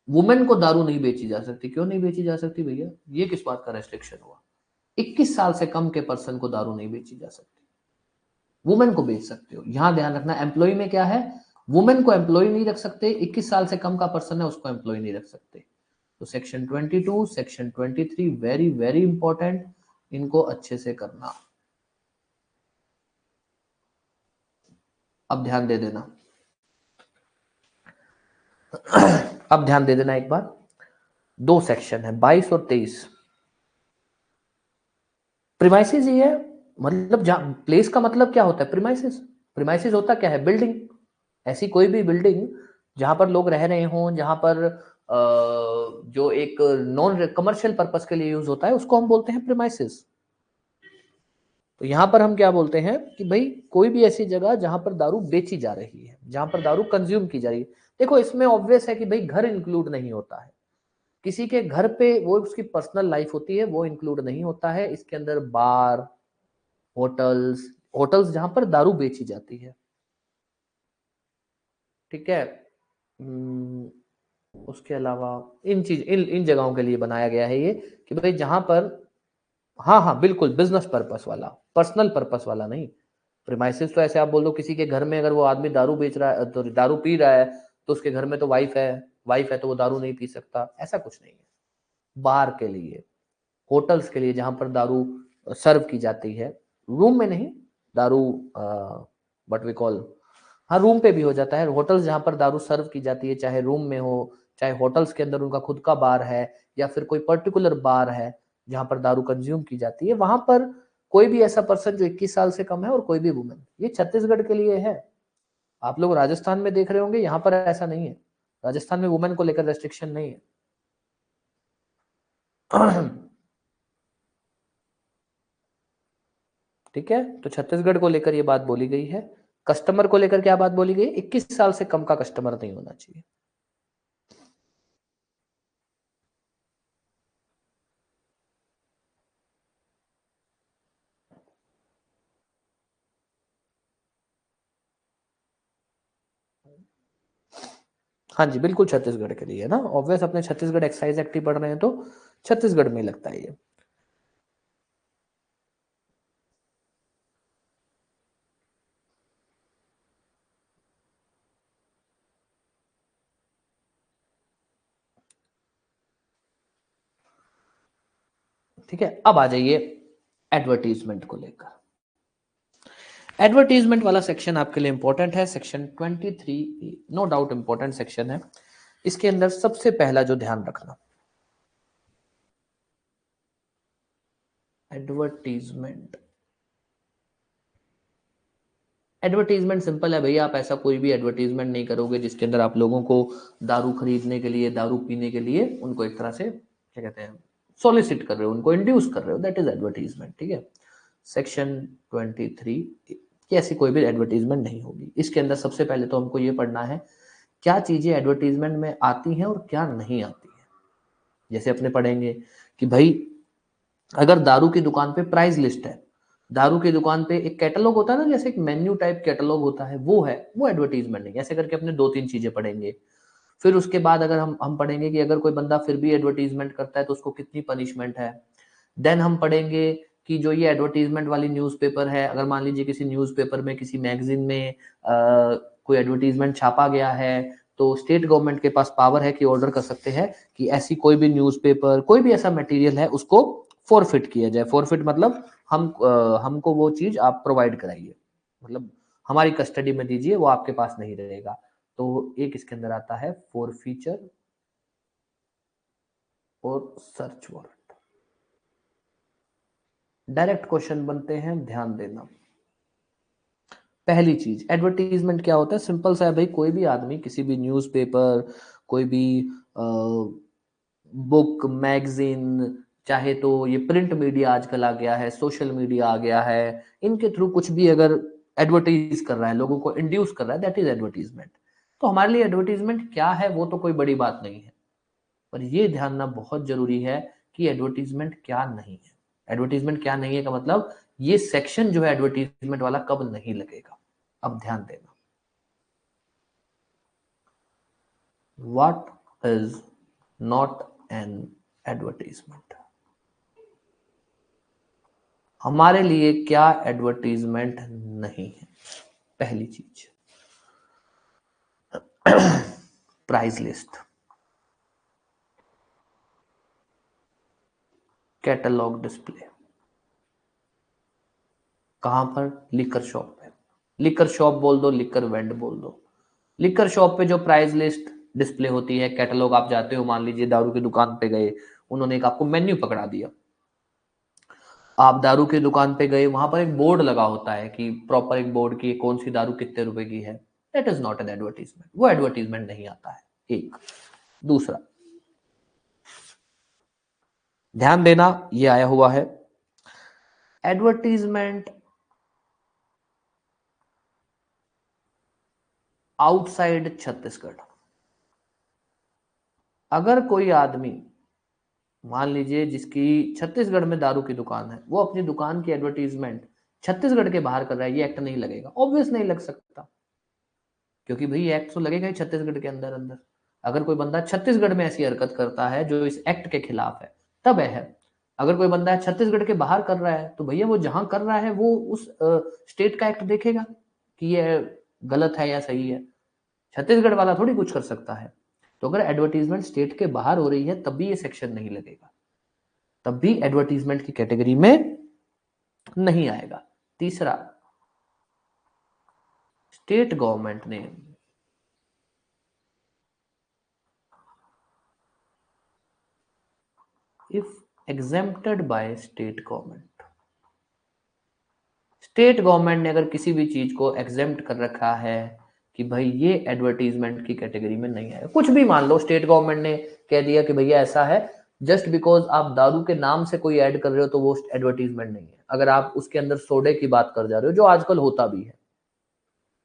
वुमेन को दारू नहीं बेची जा सकती। क्यों नहीं बेची जा सकती भैया, ये किस बात का रेस्ट्रिक्शन हुआ? 21 साल से कम के पर्सन को दारू नहीं बेची जा सकती, वुमेन को बेच सकते हो। यहां ध्यान रखना, एम्प्लॉय में क्या है, वुमेन को एम्प्लॉय नहीं रख सकते, 21 साल से कम का पर्सन है उसको एम्प्लॉय नहीं रख सकते। तो section 22, section 23 very very important, इनको अच्छे से करना। अब ध्यान दे देना, अब ध्यान दे देना एक बार, दो सेक्शन है 22 और 23। प्रीमाइसिस ही है, मतलब जहां प्लेस का मतलब क्या होता है, प्रीमाइसिस। प्रीमाइसिस होता क्या है, बिल्डिंग, ऐसी कोई भी बिल्डिंग जहां पर लोग रह रहे हों, जहां पर जो एक नॉन कमर्शियल पर्पस के लिए यूज होता है, उसको हम बोलते हैं प्रीमाइसिस। तो यहां पर हम क्या बोलते हैं कि भाई कोई भी ऐसी जगह जहां पर दारू बेची जा रही है, जहां पर दारू कंज्यूम की जा रही है। देखो इसमें ऑब्वियस है कि भाई घर इंक्लूड नहीं होता है, किसी के घर पे वो उसकी पर्सनल लाइफ होती है, वो इंक्लूड नहीं होता है। इसके अंदर बार, होटल्स, होटल्स जहां पर दारू बेची जाती है, ठीक है। उसके अलावा इन जगहों के लिए बनाया गया है ये, कि भाई जहां पर, हाँ हाँ बिल्कुल, बिजनेस पर्पस वाला, पर्सनल पर्पस वाला नहीं। प्रीमाइसिस तो ऐसे आप बोल दो, किसी के घर में अगर वो आदमी दारू बेच रहा है, तो दारू पी रहा है, तो उसके घर में तो वाइफ है तो वो दारू नहीं पी सकता, ऐसा कुछ नहीं है। बार के लिए, होटल्स के लिए जहां पर दारू सर्व की जाती है, रूम में नहीं, दारू व्हाट वी कॉल, हाँ रूम पे भी हो जाता है। होटल्स जहां पर दारू सर्व की जाती है, चाहे रूम में हो, चाहे होटल्स के अंदर उनका खुद का बार है, या फिर कोई पर्टिकुलर बार है जहां पर दारू कंज्यूम की जाती है, वहां पर कोई भी ऐसा पर्सन जो 21 साल से कम है और कोई भी वुमेन, ये छत्तीसगढ़ के लिए है। आप लोग राजस्थान में देख रहे होंगे, यहाँ पर ऐसा नहीं है, राजस्थान में वुमेन को लेकर रेस्ट्रिक्शन नहीं है। ठीक है, तो छत्तीसगढ़ को लेकर ये बात बोली गई है। कस्टमर को लेकर क्या बात बोली गई, 21 साल से कम का कस्टमर नहीं होना चाहिए। हाँ जी बिल्कुल, छत्तीसगढ़ के लिए है ना, ऑब्वियस, अपने छत्तीसगढ़ एक्साइज एक्ट ही पढ़ रहे हैं तो छत्तीसगढ़ में लगता है ये। ठीक है, अब आ जाइए एडवर्टीजमेंट को लेकर। एडवर्टीजमेंट वाला सेक्शन आपके लिए इंपॉर्टेंट है, section 23, no doubt important section है। इसके अंदर सबसे पहला जो ध्यान रखना, एडवर्टीजमेंट। एडवर्टीजमेंट सिंपल है भैया, आप ऐसा कोई भी एडवर्टीजमेंट नहीं करोगे जिसके अंदर आप लोगों को दारू खरीदने के लिए, दारू पीने के लिए उनको एक तरह से क्या कहते हैं, सोलिसिट कर रहे हो, उनको इंड्यूस कर रहे हो, दैट इज एडवर्टीजमेंट। ठीक है, सेक्शन 23 की ऐसी कोई भी एडवर्टीजमेंट नहीं होगी। इसके अंदर सबसे पहले तो हमको ये पढ़ना है क्या चीजें एडवर्टीजमेंट में आती हैं और क्या नहीं आती है। जैसे अपने पढ़ेंगे कि भाई अगर दारू की दुकान पे प्राइस लिस्ट है, दारू की दुकान पे एक कैटलॉग होता है ना, जैसे एक मेन्यू टाइप कैटलॉग होता है, वो है, वो एडवर्टीजमेंट नहीं। ऐसे करके अपने दो तीन चीजें पढ़ेंगे। फिर उसके बाद अगर हम पढ़ेंगे कि अगर कोई बंदा फिर भी एडवर्टीजमेंट करता है तो उसको कितनी पनिशमेंट है। देन हम पढ़ेंगे कि जो ये एडवर्टीजमेंट वाली न्यूज़पेपर है, अगर मान लीजिए किसी न्यूज़पेपर में, किसी मैगजीन में कोई एडवर्टीजमेंट छापा गया है, तो स्टेट गवर्नमेंट के पास पावर है कि ऑर्डर कर सकते हैं कि ऐसी कोई भी न्यूज़पेपर, कोई भी ऐसा मटेरियल है, उसको फॉरफिट किया जाए। फॉरफिट मतलब हमको वो चीज आप प्रोवाइड कराइए, मतलब हमारी कस्टडी में दीजिए, वो आपके पास नहीं रहेगा। तो एक इसके अंदर आता है फॉर फीचर, और सर्च वारंट। डायरेक्ट क्वेश्चन बनते हैं, ध्यान देना। पहली चीज, एडवर्टीजमेंट क्या होता है? सिंपल सा है भाई, कोई भी आदमी किसी भी न्यूज़पेपर, कोई भी बुक, मैगजीन, चाहे तो ये प्रिंट मीडिया आजकल आ गया है, सोशल मीडिया आ गया है, इनके थ्रू कुछ भी अगर एडवर्टाइज कर रहा है, लोगों को इंड्यूस कर रहा है, दैट इज एडवर्टीजमेंट। तो हमारे लिए एडवर्टीजमेंट क्या है वो तो कोई बड़ी बात नहीं है, पर ये ध्यान रखना बहुत जरूरी है कि एडवर्टीजमेंट क्या नहीं है। एडवर्टीजमेंट क्या नहीं है का मतलब ये सेक्शन जो है एडवर्टीजमेंट वाला कब नहीं लगेगा। अब ध्यान देना, what is not an advertisement. हमारे लिए क्या एडवर्टीजमेंट नहीं है? पहली चीज, प्राइस लिस्ट, कैटलॉग डिस्प्ले। कहां पर? लिकर शॉप पे। लिकर शॉप बोल दो, लिकर वेंड बोल दो। लिकर शॉप पे जो प्राइस लिस्ट डिस्प्ले होती है, कैटलॉग, आप जाते हो, मान लीजिए दारू की दुकान पे गए, उन्होंने एक आपको मेन्यू पकड़ा दिया, आप दारू की दुकान पे गए, वहां पर एक बोर्ड लगा होता है कि प्रॉपर एक बोर्ड की कौन सी दारू कितने रुपए की है, that is not an advertisement, वो एडवर्टीजमेंट नहीं आता है। एक। दूसरा, ध्यान देना, ये आया हुआ है एडवर्टीजमेंट आउटसाइड छत्तीसगढ़। अगर कोई आदमी, मान लीजिए जिसकी छत्तीसगढ़ में दारू की दुकान है, वो अपनी दुकान की एडवर्टीजमेंट छत्तीसगढ़ के बाहर कर रहा है, ये एक्ट नहीं लगेगा। ऑब्वियस नहीं लग सकता, क्योंकि भाई एक्ट तो लगेगा ही छत्तीसगढ़ के अंदर अंदर। अगर कोई बंदा छत्तीसगढ़ में ऐसी हरकत करता है जो इस एक्ट के खिलाफ है, तब है। अगर कोई बंदा है छत्तीसगढ़ के बाहर कर रहा है, तो भैया वो जहां कर रहा है वो उस स्टेट का एक्ट देखेगा कि ये गलत है या सही है। छत्तीसगढ़ वाला थोड़ी कुछ कर सकता है। तो अगर एडवर्टीजमेंट स्टेट के बाहर हो रही है तब भी ये सेक्शन नहीं लगेगा, तब भी एडवर्टीजमेंट की कैटेगरी में नहीं आएगा। तीसरा, स्टेट गवर्नमेंट ने if exempted by state government, state government ने अगर किसी भी चीज को एग्जेम्प्ट कर रखा है कि भाई ये एडवर्टीजमेंट की कैटेगरी में नहीं आएगा, कुछ भी मान लो स्टेट गवर्नमेंट ने कह दिया कि भैया ऐसा है, जस्ट बिकॉज आप दारू के नाम से कोई ऐड कर रहे हो तो वो एडवर्टीजमेंट नहीं है। अगर आप उसके अंदर सोडे की बात कर जा रहे हो, जो आजकल होता भी है,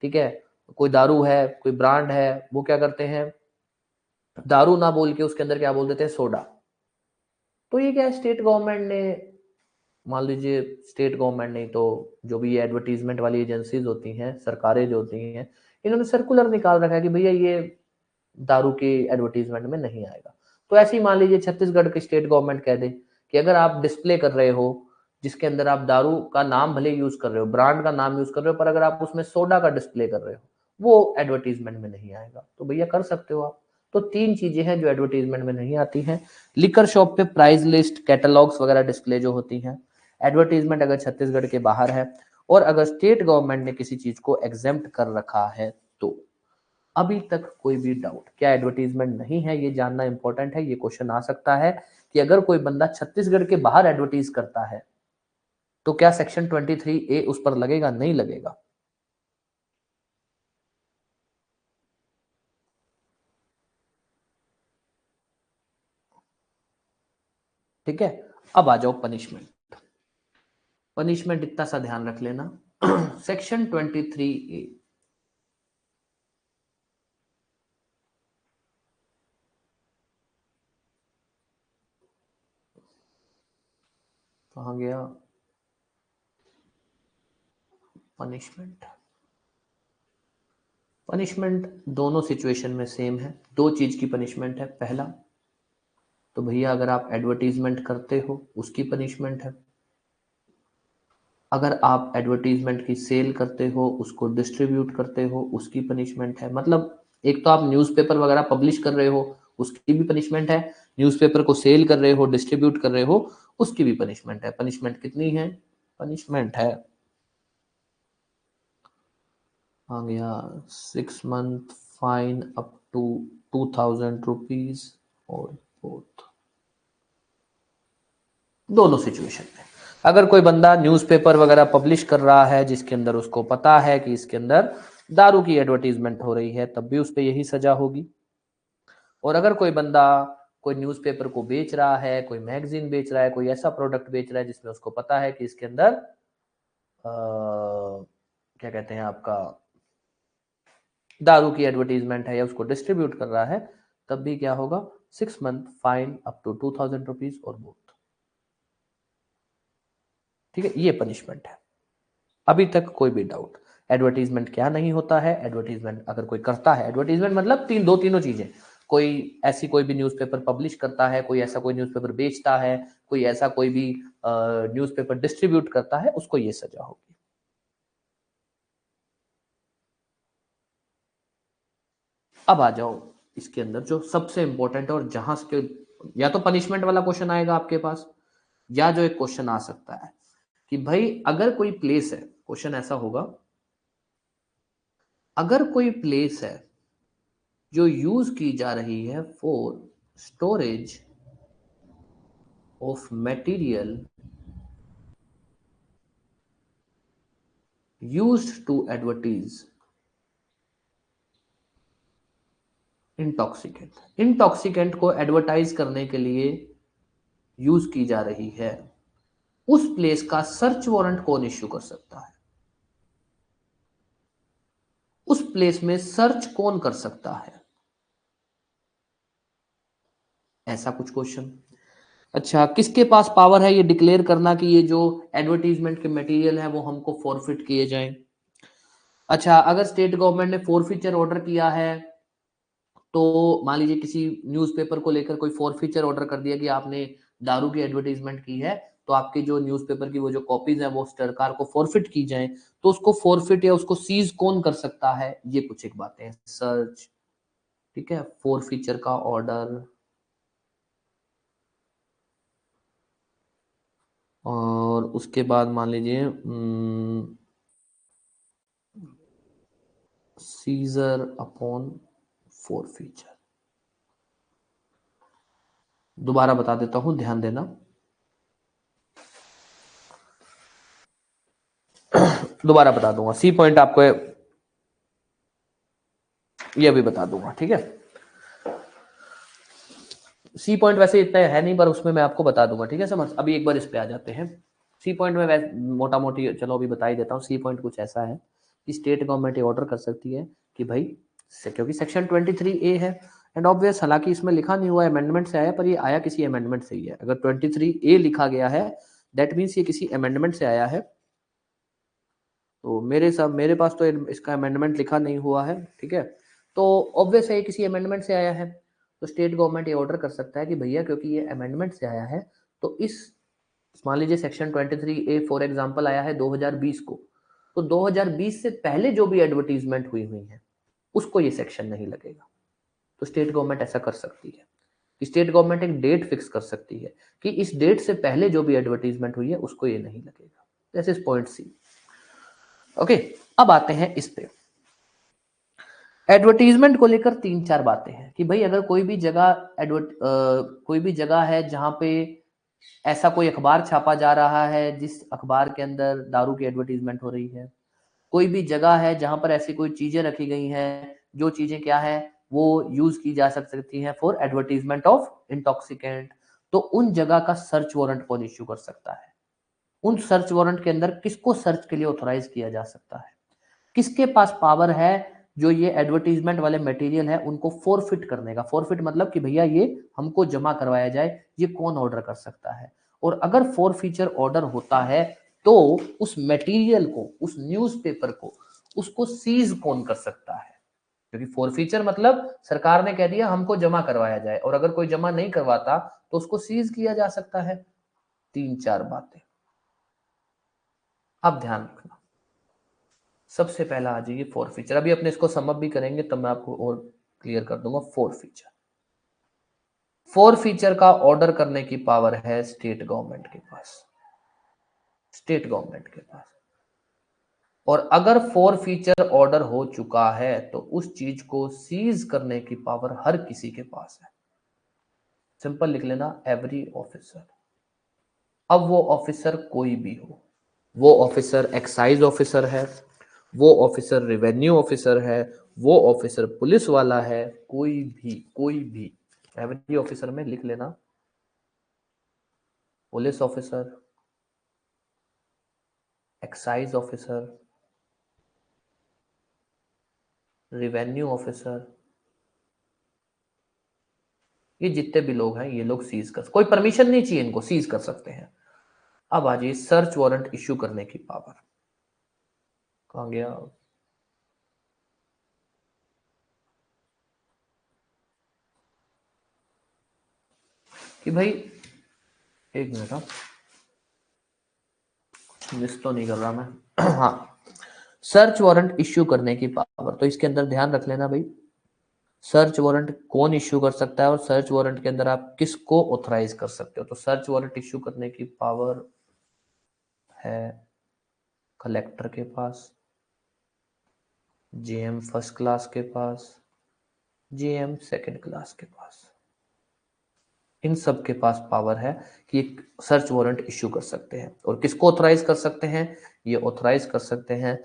ठीक है, कोई दारू है, कोई ब्रांड है, वो क्या करते हैं, दारू ना बोल के उसके अंदर क्या बोल देते हैं, सोडा। तो ये क्या है, स्टेट गवर्नमेंट ने, मान लीजिए स्टेट गवर्नमेंट नहीं तो जो भी एडवर्टीजमेंट वाली एजेंसीज होती हैं, सरकारें जो होती हैं, इन्होंने सर्कुलर निकाल रखा है कि भैया ये दारू की एडवर्टीजमेंट में नहीं आएगा। तो ऐसे ही मान लीजिए छत्तीसगढ़ की स्टेट गवर्नमेंट कह दे कि अगर आप डिस्प्ले कर रहे हो जिसके अंदर आप दारू का नाम भले यूज कर रहे हो, ब्रांड का नाम यूज कर रहे हो, पर अगर आप उसमें सोडा का डिस्प्ले कर रहे हो, वो एडवर्टीजमेंट में नहीं आएगा। तो भैया कर सकते हो आप। तो तीन चीजें हैं जो एडवर्टीजमेंट में नहीं आती हैं। लिकर शॉप पे प्राइस लिस्ट, कैटलॉग्स वगैरह डिस्प्ले जो होती हैं, एडवर्टीजमेंट अगर छत्तीसगढ़ के बाहर है, और अगर स्टेट गवर्नमेंट ने किसी चीज को एग्जेम्प्ट कर रखा है तो। अभी तक कोई भी डाउट? क्या एडवर्टीजमेंट नहीं है, ये जानना इंपॉर्टेंट है। ये क्वेश्चन आ सकता है कि अगर कोई बंदा छत्तीसगढ़ के बाहर एडवर्टीज करता है तो क्या सेक्शन 23A उस पर लगेगा? नहीं लगेगा। ठीक है, अब आ जाओ पनिशमेंट। पनिशमेंट इतना सा ध्यान रख लेना, सेक्शन 23A, कहाँ गया पनिशमेंट? पनिशमेंट दोनों सिचुएशन में सेम है। दो चीज की पनिशमेंट है। पहला तो भैया अगर आप एडवर्टीजमेंट करते हो उसकी पनिशमेंट है, अगर आप एडवर्टीजमेंट की सेल करते हो, उसको डिस्ट्रीब्यूट करते हो, उसकी पनिशमेंट है। मतलब एक तो आप न्यूज़पेपर वगैरह पब्लिश कर रहे हो, उसकी भी पनिशमेंट है, न्यूज़पेपर को सेल कर रहे हो, डिस्ट्रीब्यूट कर रहे हो, उसकी भी पनिशमेंट है। पनिशमेंट कितनी है? पनिशमेंट है, आ गया 6 month fine up to 2000 rupees और बोथ। दोनों सिचुएशन में। अगर कोई बंदा न्यूज़पेपर वगैरह पब्लिश कर रहा है जिसके अंदर उसको पता है कि इसके अंदर दारू की एडवर्टीजमेंट हो रही है, तब भी उस पर यही सजा होगी। और अगर कोई बंदा कोई न्यूज़पेपर को बेच रहा है, कोई मैगजीन बेच रहा है, कोई ऐसा प्रोडक्ट बेच रहा है जिसमें उसको पता है कि इसके अंदर क्या कहते हैं आपका दारू की एडवर्टीजमेंट है या उसको डिस्ट्रीब्यूट कर रहा है, तब भी क्या होगा, 6 month fine up to 2000 rupees और बोथ। ठीक है, ये पनिशमेंट है। अभी तक कोई भी डाउट? एडवर्टीजमेंट क्या नहीं होता है? एडवर्टीजमेंट अगर कोई करता है, एडवर्टीजमेंट मतलब तीनों चीजें, कोई ऐसी कोई भी न्यूज़पेपर पब्लिश करता है, कोई ऐसा कोई न्यूज़पेपर बेचता है, कोई ऐसा कोई भी न्यूज़पेपर डिस्ट्रीब्यूट करता है, उसको ये सजा होगी। अब आ जाओ इसके अंदर जो सबसे इंपॉर्टेंट और जहां से या तो पनिशमेंट वाला क्वेश्चन आएगा आपके पास, या जो एक क्वेश्चन आ सकता है कि भाई अगर कोई प्लेस है, क्वेश्चन ऐसा होगा, अगर कोई प्लेस है जो यूज की जा रही है for storage of material used to advertise intoxicant, intoxicant को एडवर्टाइज करने के लिए यूज की जा रही है, उस प्लेस का सर्च वारंट कौन इश्यू कर सकता है? उस प्लेस में सर्च कौन कर सकता है? ऐसा कुछ क्वेश्चन। अच्छा, किसके पास पावर है ये डिक्लेयर करना कि ये जो एडवर्टीजमेंट के मटेरियल है वो हमको फॉरफिट किए जाएं? अच्छा, अगर स्टेट गवर्नमेंट ने फॉरफीचर ऑर्डर किया है, तो मान लीजिए किसी न्यूज़पेपर को लेकर कोई फॉरफीचर ऑर्डर कर दिया कि आपने दारू की एडवर्टीजमेंट की है, तो आपके जो न्यूज़पेपर की वो जो कॉपीज है वो सरकार को फॉरफिट की जाए, तो उसको फॉरफिट या उसको सीज कौन कर सकता है? ये कुछ एक बातें हैं। सर्च, ठीक है, फॉरफीचर का ऑर्डर, और उसके बाद मान लीजिए सीजर अपॉन फॉरफीचर। दोबारा बता देता हूं, ध्यान देना। दोबारा बता दूंगा, सी पॉइंट आपको ये भी बता दूंगा, ठीक है। सी पॉइंट वैसे इतना है नहीं, पर उसमें मैं आपको बता दूंगा, ठीक है। समझ, अभी एक बार इस पे आ जाते हैं। सी पॉइंट में वैसे मोटा मोटी चलो अभी बता ही देता हूँ। सी पॉइंट कुछ ऐसा है कि स्टेट गवर्नमेंट ये ऑर्डर कर सकती है कि भाई क्योंकि सेक्शन 23A है, एंड ऑब्वियस, हालांकि इसमें लिखा नहीं हुआ अमेंडमेंट से आया, पर ये आया किसी अमेंडमेंट से ही है। अगर 23A लिखा गया है, दैट मीन्स ये किसी अमेंडमेंट से आया है। तो मेरे पास तो इसका अमेंडमेंट लिखा नहीं हुआ है, ठीक है। तो ऑब्वियस है ये किसी अमेंडमेंट से आया है, तो स्टेट गवर्नमेंट ये ऑर्डर कर सकता है कि भैया क्योंकि ये अमेंडमेंट से आया है, तो इस मान लीजिए सेक्शन 23A फॉर एग्जांपल आया है 2020 को, तो 2020 से पहले जो भी एडवर्टीजमेंट हुई हुई है उसको ये सेक्शन नहीं लगेगा। तो स्टेट गवर्नमेंट ऐसा कर सकती है कि स्टेट गवर्नमेंट एक डेट फिक्स कर सकती है कि इस डेट से पहले जो भी एडवर्टीजमेंट हुई है उसको ये नहीं लगेगा। This is point C. Okay, अब आते हैं इस पे। एडवर्टीजमेंट को लेकर 3-4 बातें हैं कि भाई अगर कोई भी जगह कोई भी जगह है जहां पे ऐसा कोई अखबार छापा जा रहा है जिस अखबार के अंदर दारू की एडवर्टीजमेंट हो रही है, कोई भी जगह है जहां पर ऐसी कोई चीजें रखी गई हैं जो चीजें क्या है वो यूज की जा सकती हैं फॉर एडवर्टीजमेंट ऑफ इंटॉक्सिकेंट, तो उन जगह का सर्च वारंट कौन इश्यू कर सकता है? उन सर्च वारंट के अंदर किसको सर्च के लिए ऑथोराइज किया जा सकता है? किसके पास पावर है जो ये एडवर्टीजमेंट वाले मटेरियल है उनको फॉरफिट करने का? फॉरफिट मतलब कि भैया ये हमको जमा करवाया जाए, ये कौन ऑर्डर कर सकता है? और अगर फॉरफीचर ऑर्डर होता है तो उस मटेरियल को, उस न्यूज़पेपर को, उसको सीज कौन कर सकता है? क्योंकि फॉरफीचर मतलब सरकार ने कह दिया हमको जमा करवाया जाए, और अगर कोई जमा नहीं करवाता तो उसको सीज किया जा सकता है। 3-4 बातें अब ध्यान रखना। सबसे पहला आ जाइए फोर फीचर। अभी अपने इसको समअप भी करेंगे तब मैं आपको और क्लियर कर दूंगा। फोर फीचर, फोर फीचर का ऑर्डर करने की पावर है स्टेट गवर्नमेंट के पास, स्टेट गवर्नमेंट के पास। और अगर फोर फीचर ऑर्डर हो चुका है तो उस चीज को सीज करने की पावर हर किसी के पास है। सिंपल लिख लेना, एवरी ऑफिसर। अब वो ऑफिसर कोई भी हो, वो ऑफिसर एक्साइज ऑफिसर है, वो ऑफिसर रेवेन्यू ऑफिसर है, वो ऑफिसर पुलिस वाला है, कोई भी रेवेन्यू ऑफिसर में लिख लेना, police officer, excise officer, revenue officer, ये जितने भी लोग हैं ये लोग सीज कर, कोई परमिशन नहीं चाहिए, इनको सीज कर सकते हैं। अब आ जाइए सर्च वारंट इश्यू करने की पावर, कहां गया, कि भाई एक मिनट, हाँ मिस तो नहीं कर रहा मैं हाँ, सर्च वारंट इश्यू करने की पावर, तो इसके अंदर ध्यान रख लेना भाई, सर्च वारंट कौन इश्यू कर सकता है और सर्च वारंट के अंदर आप किसको ऑथराइज कर सकते हो। तो सर्च वारंट इश्यू करने की पावर है कलेक्टर के पास, जेएम फर्स्ट क्लास के पास, जेएम सेकंड क्लास के पास, इन सब के पास पावर है कि एक सर्च वारंट इश्यू कर सकते हैं। और किसको ऑथराइज कर सकते हैं, ये ऑथराइज कर सकते हैं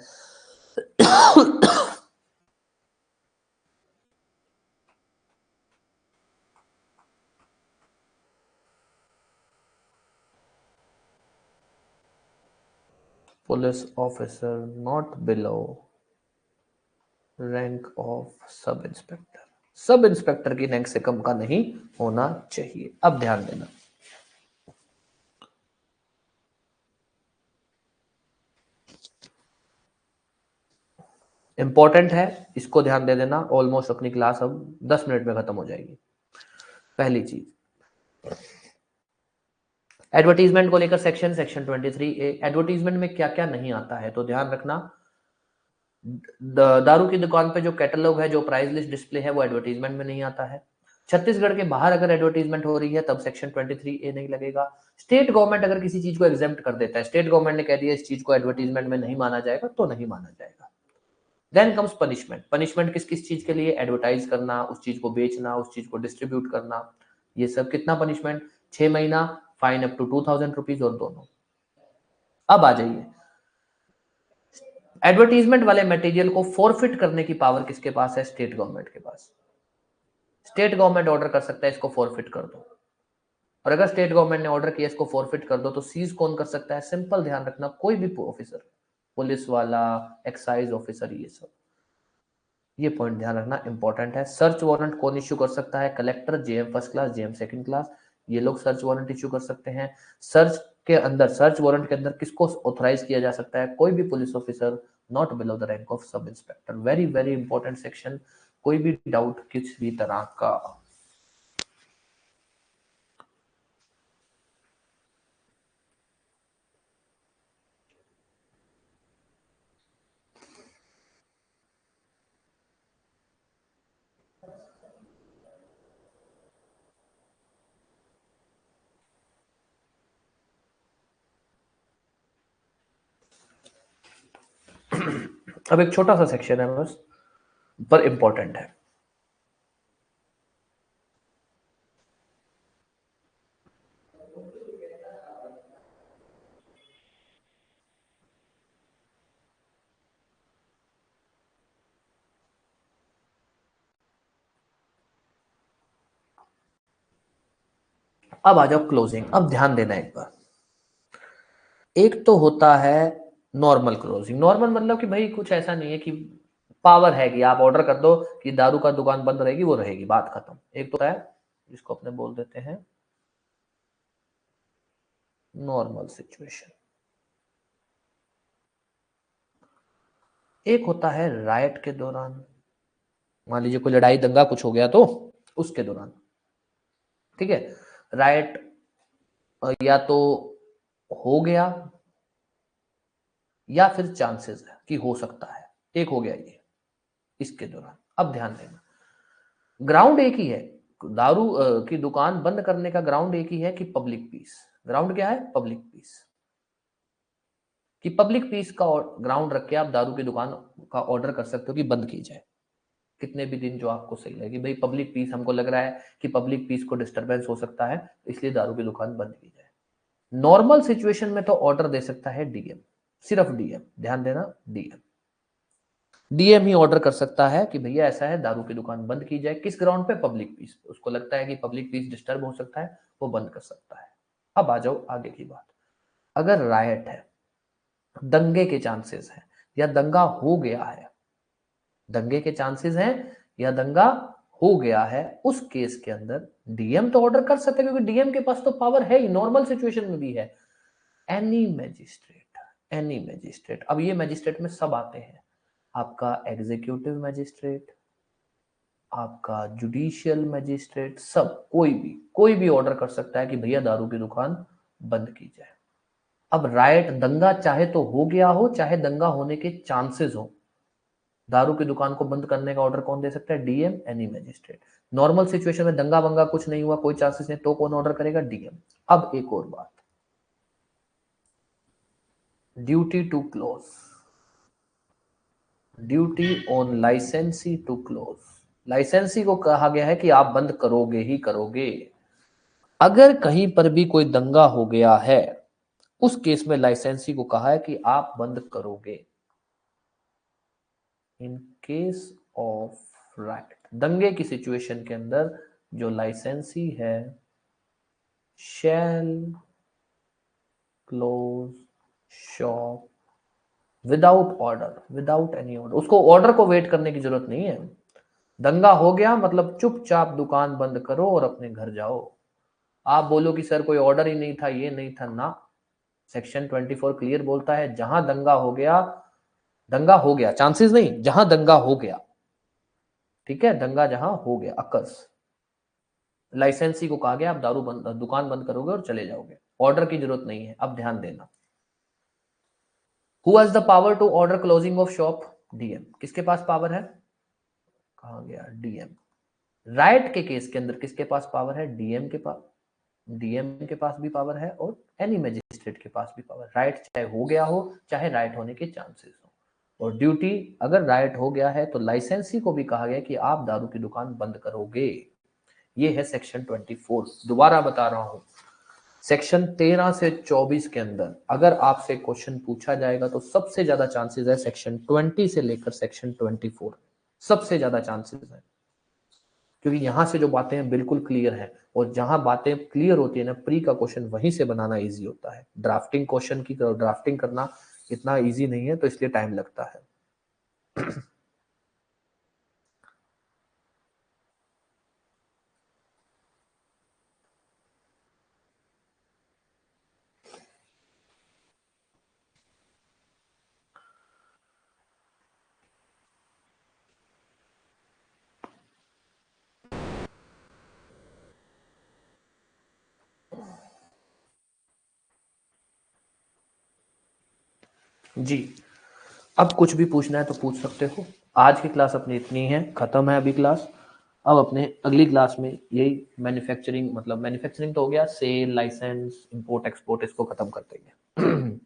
police officer not below rank of sub inspector, sub inspector की रैंक से कम का नहीं होना चाहिए। अब ध्यान देना, इंपॉर्टेंट है, इसको ध्यान दे देना। ऑलमोस्ट अपनी क्लास अब 10 मिनट में खत्म हो जाएगी। पहली चीज, एडवर्टीजमेंट को लेकर सेक्शन 23A, एडवर्टीजमेंट में क्या क्या नहीं आता है तो ध्यान रखना। दारू की दुकान पे जो कैटलॉग है, जो प्राइस लिस्ट डिस्प्ले है, वो एडवर्टीजमेंट में नहीं आता है। छत्तीसगढ़ के बाहर अगर एडवर्टीजमेंट हो रही है तब सेक्शन 23A नहीं लगेगा। स्टेट गवर्नमेंट अगर किसी चीज को एग्जेम्प्ट कर देता है, स्टेट गवर्नमेंट ने कह दिया इस चीज को एडवर्टीजमेंट में नहीं माना जाएगा, तो नहीं माना जाएगा। देन कम्स पनिशमेंट, पनिशमेंट किस किस चीज के लिए, एडवर्टाइज करना, उस चीज को बेचना, उस चीज को डिस्ट्रीब्यूट करना, ये सब। कितना पनिशमेंट, 6 महीना, फाइन अप टू 2000 रुपीज और दोनों। अब आ जाइए, एडवर्टीजमेंट वाले मटेरियल को फॉरफिट करने की पावर किसके पास है, स्टेट गवर्नमेंट के पास। स्टेट गवर्नमेंट ऑर्डर कर सकता है इसको फॉरफिट कर दो, और अगर स्टेट गवर्नमेंट ने ऑर्डर किया इसको फॉरफिट कर दो, तो सीज कौन कर सकता है, सिंपल ध्यान रखना, कोई भी ऑफिसर, पुलिस वाला, एक्साइज ऑफिसर, ये सब। ये पॉइंट ध्यान रखना, इंपॉर्टेंट है। सर्च वारंट कौन इश्यू कर सकता है, collector, JM first class, JM second class, ये लोग सर्च वारंट इश्यू कर सकते हैं। सर्च के अंदर, सर्च वारंट के अंदर किसको ऑथराइज किया जा सकता है, कोई भी police officer not below the rank of sub inspector. Very very important section, कोई भी डाउट किसी भी तरह का। अब एक छोटा सा सेक्शन है बस, पर इंपॉर्टेंट है। अब आ जाओ क्लोजिंग। अब ध्यान देना एक बार, एक तो होता है नॉर्मल क्लोजिंग। नॉर्मल मतलब कि भाई कुछ ऐसा नहीं है कि पावर है कि आप ऑर्डर कर दो कि दारू का दुकान बंद रहेगी, वो रहेगी, बात खत्म। एक तो है जिसको अपने बोल देते हैं नॉर्मल सिचुएशन, एक होता है राइट के दौरान, मान लीजिए कोई लड़ाई दंगा कुछ हो गया तो उसके दौरान, ठीक है। राइट या तो हो गया या फिर चांसेस है कि हो सकता है, एक हो गया ये इसके दौरान। अब ध्यान देना, ग्राउंड एक ही है, दारू की दुकान बंद करने का ग्राउंड एक ही है कि पब्लिक पीस। ग्राउंड क्या है, पब्लिक पीस, कि पब्लिक पीस का ग्राउंड रख के आप दारू की दुकान का ऑर्डर कर सकते हो कि बंद की जाए, कितने भी दिन जो आपको सही लगे, भाई पब्लिक पीस, हमको लग रहा है कि पब्लिक पीस को डिस्टरबेंस हो सकता है, इसलिए दारू की दुकान बंद की जाए। नॉर्मल सिचुएशन में तो ऑर्डर दे सकता है डीएम, सिर्फ डीएम, ध्यान देना, डीएम। डीएम ही ऑर्डर कर सकता है कि भैया ऐसा है, दारू की दुकान बंद की जाए। किस ग्राउंड पे? Public piece. उसको लगता है कि पब्लिक पीस डिस्टर्ब हो सकता है, वो बंद कर सकता है। अब आ जाओ आगे की बात। अगर रायट है, दंगे के चांसेस हैं, या दंगा हो गया है, दंगे के चांसेस हैं या दंगा हो गया है, उस केस के अंदर डीएम तो ऑर्डर कर सकते हैं, क्योंकि डीएम के पास तो पावर है ही, नॉर्मल सिचुएशन में भी है। Any magistrate, any magistrate. अब ये मैजिस्ट्रेट में सब आते हैं, आपका एग्जीक्यूटिव मैजिस्ट्रेट, आपका जुडिशियल मैजिस्ट्रेट, सब, कोई भी ऑर्डर कर सकता है कि भैया दारू की दुकान बंद की जाए। अब राइट, दंगा चाहे तो हो गया हो, चाहे दंगा होने के चांसेस हो, दारू की दुकान को बंद करने का ऑर्डर कौन दे सकता है? DM, any magistrate. Normal situation में दंगा वंगा कुछ नहीं हुआ, कोई चांसेस नहीं, तो कौन ऑर्डर करेगा? डीएम। अब एक और बात, duty to close, duty on licensee to close. Licensee को कहा गया है कि आप बंद करोगे ही करोगे। अगर कहीं पर भी कोई दंगा हो गया है, उस केस में लाइसेंसी को कहा है कि आप बंद करोगे। इन केस ऑफ राइट, दंगे की सिचुएशन के अंदर जो लाइसेंसी है, shall close shop without order, without any order. उसको ऑर्डर को वेट करने की जरूरत नहीं है। दंगा हो गया मतलब चुपचाप दुकान बंद करो और अपने घर जाओ। आप बोलो कि सर कोई ऑर्डर ही नहीं था, ये नहीं था, ना। सेक्शन 24 क्लियर बोलता है, जहां दंगा हो गया, दंगा हो गया, चांसेस नहीं, जहां दंगा हो गया, ठीक है, दंगा जहां हो गया, अकस, लाइसेंसी को कहा गया आप दारू बंद, दुकान बंद करोगे और चले जाओगे, ऑर्डर की जरूरत नहीं है। अब ध्यान देना, who has the power to order closing of shop? DM. किसके पास पावर है? कहा गया डीएम। राइट के केस के अंदर किसके पास पावर है? डीएम के पास, डीएम के पास भी पावर है और एनी मजिस्ट्रेट के पास भी पावर। राइट चाहे हो गया हो, चाहे राइट होने के चांसेस हो। और ड्यूटी, अगर राइट हो गया है तो लाइसेंसी को भी कहा गया कि आप दारू की दुकान बंद करोगे। ये है सेक्शन 24। दोबारा बता रहा हूं, सेक्शन 13 से 24 के अंदर अगर आपसे क्वेश्चन पूछा जाएगा तो सबसे ज्यादा चांसेस है सेक्शन 20 से लेकर सेक्शन 24, सबसे ज्यादा चांसेस है, क्योंकि यहां से जो बातें हैं बिल्कुल क्लियर है। और जहां बातें क्लियर होती है ना, प्री का क्वेश्चन वहीं से बनाना इजी होता है। ड्राफ्टिंग क्वेश्चन की ड्राफ्टिंग करना इतना इजी नहीं है, तो इसलिए टाइम लगता है। जी, अब कुछ भी पूछना है तो पूछ सकते हो। आज की क्लास अपनी इतनी है, खत्म है अभी क्लास। अब अपने अगली क्लास में यही मैन्युफैक्चरिंग, मतलब मैन्युफैक्चरिंग तो हो गया, सेल, लाइसेंस, इंपोर्ट, एक्सपोर्ट, इसको खत्म कर देंगे।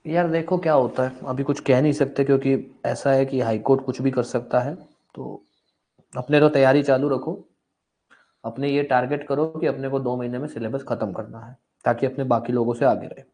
यार देखो क्या होता है, अभी कुछ कह नहीं सकते, क्योंकि ऐसा है कि हाई कोर्ट कुछ भी कर सकता है। तो अपने तो तैयारी चालू रखो, अपने ये टारगेट करो कि अपने को 2 महीने में सिलेबस खत्म करना है, ताकि अपने बाकी लोगों से आगे रहे।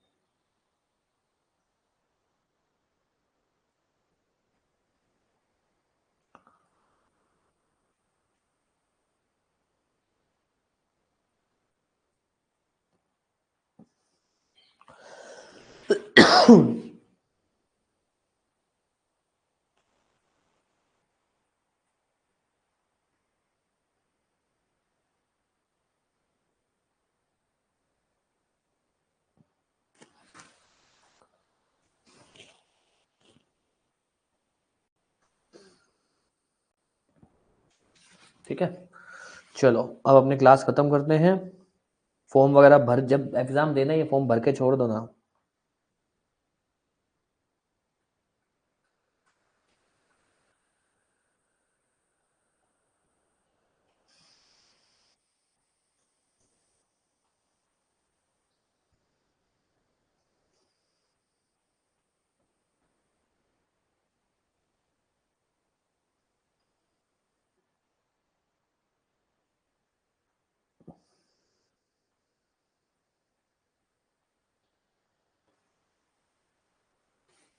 ठीक है, चलो अब अपनी क्लास खत्म करते हैं। फॉर्म वगैरह भर, जब एग्जाम देना ये फॉर्म भर के छोड़ दो ना।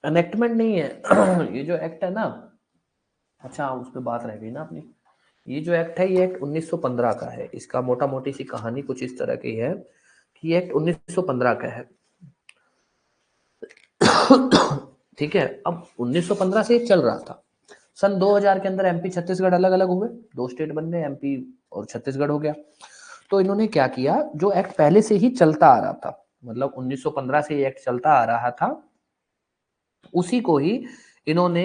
एनेक्टमेंट नहीं है ये जो एक्ट है ना, अच्छा उस पर बात रह गई ना अपनी। ये जो एक्ट है ये एक्ट 1915 का है। इसका मोटा मोटी सी कहानी कुछ इस तरह की है कि ये एक्ट 1915 का है। ठीक है, अब 1915 से ये चल रहा था। सन 2000 के अंदर एमपी छत्तीसगढ़ अलग अलग हुए, दो स्टेट बन गए, एमपी और छत्तीसगढ़ हो गया। तो इन्होंने क्या किया, जो एक्ट पहले से ही चलता आ रहा था, मतलब 1915 से ये एक्ट चलता आ रहा था, उसी को ही इन्होंने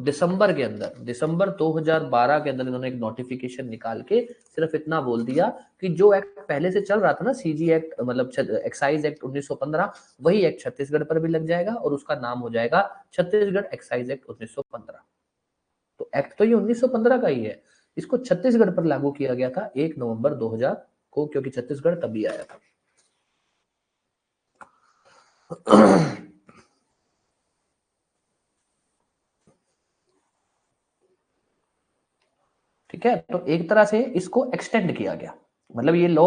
दिसंबर के अंदर, दिसंबर 2012 के अंदर इन्होंने एक नोटिफिकेशन निकाल के सिर्फ इतना बोल दिया कि जो एक्ट पहले से चल रहा था ना, सीजी एक्ट मतलब एक्साइज एक्ट 1915, वही एक्ट छत्तीसगढ़ पर भी लग जाएगा और उसका नाम हो जाएगा छत्तीसगढ़ एक्साइज एक्ट 1915। तो एक्ट तो ये 1915 का ही है, इसको छत्तीसगढ़ पर लागू किया गया था 1 नवंबर 2000 को, क्योंकि छत्तीसगढ़ तभी आया था। ठीक है, तो एक तरह से इसको एक्सटेंड किया गया, मतलब ये लॉ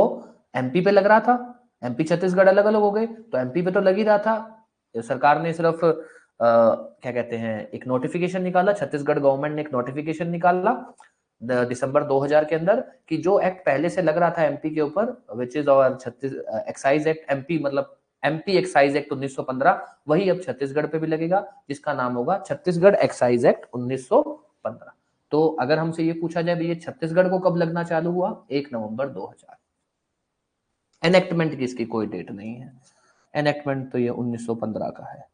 एमपी पे लग रहा था, एमपी छत्तीसगढ़ अलग अलग हो गए, तो एमपी पे तो लग ही रहा था। सरकार ने सिर्फ क्या कहते हैं, एक नोटिफिकेशन निकाला, छत्तीसगढ़ गवर्नमेंट ने एक नोटिफिकेशन निकाला दिसंबर 2000 के अंदर कि जो एक्ट पहले से लग रहा था एमपी के ऊपर, विच इज और छत्तीस एक्साइज एक्ट एमपी, मतलब एमपी एक्साइज एक्ट 1915, वही अब छत्तीसगढ़ पे भी लगेगा, जिसका नाम होगा छत्तीसगढ़ एक्साइज एक्ट 1915। तो अगर हमसे ये पूछा जाए ये छत्तीसगढ़ को कब लगना चालू हुआ, 1 नवंबर 2000। एनेक्टमेंट की इसकी कोई डेट नहीं है, एनेक्टमेंट तो ये 1915 का है।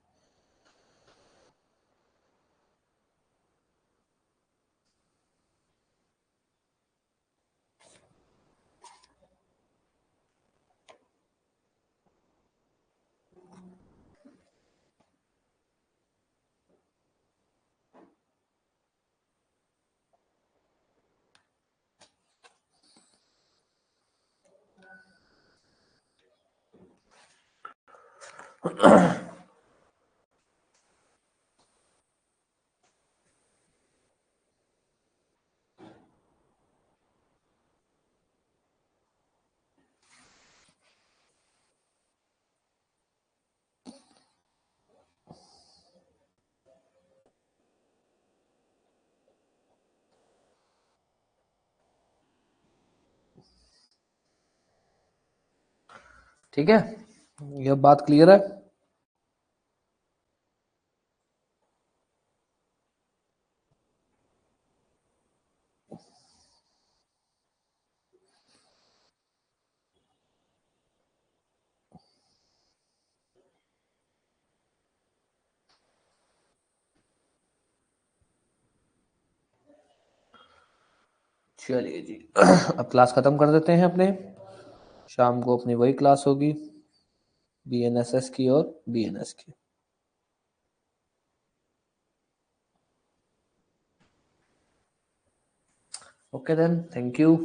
ठीक है, यह बात क्लियर है। चलिए जी, अब क्लास खत्म कर देते हैं अपने। शाम को अपनी वही क्लास होगी, बीएनएसएस की और बीएनएस की। Okay then, thank you.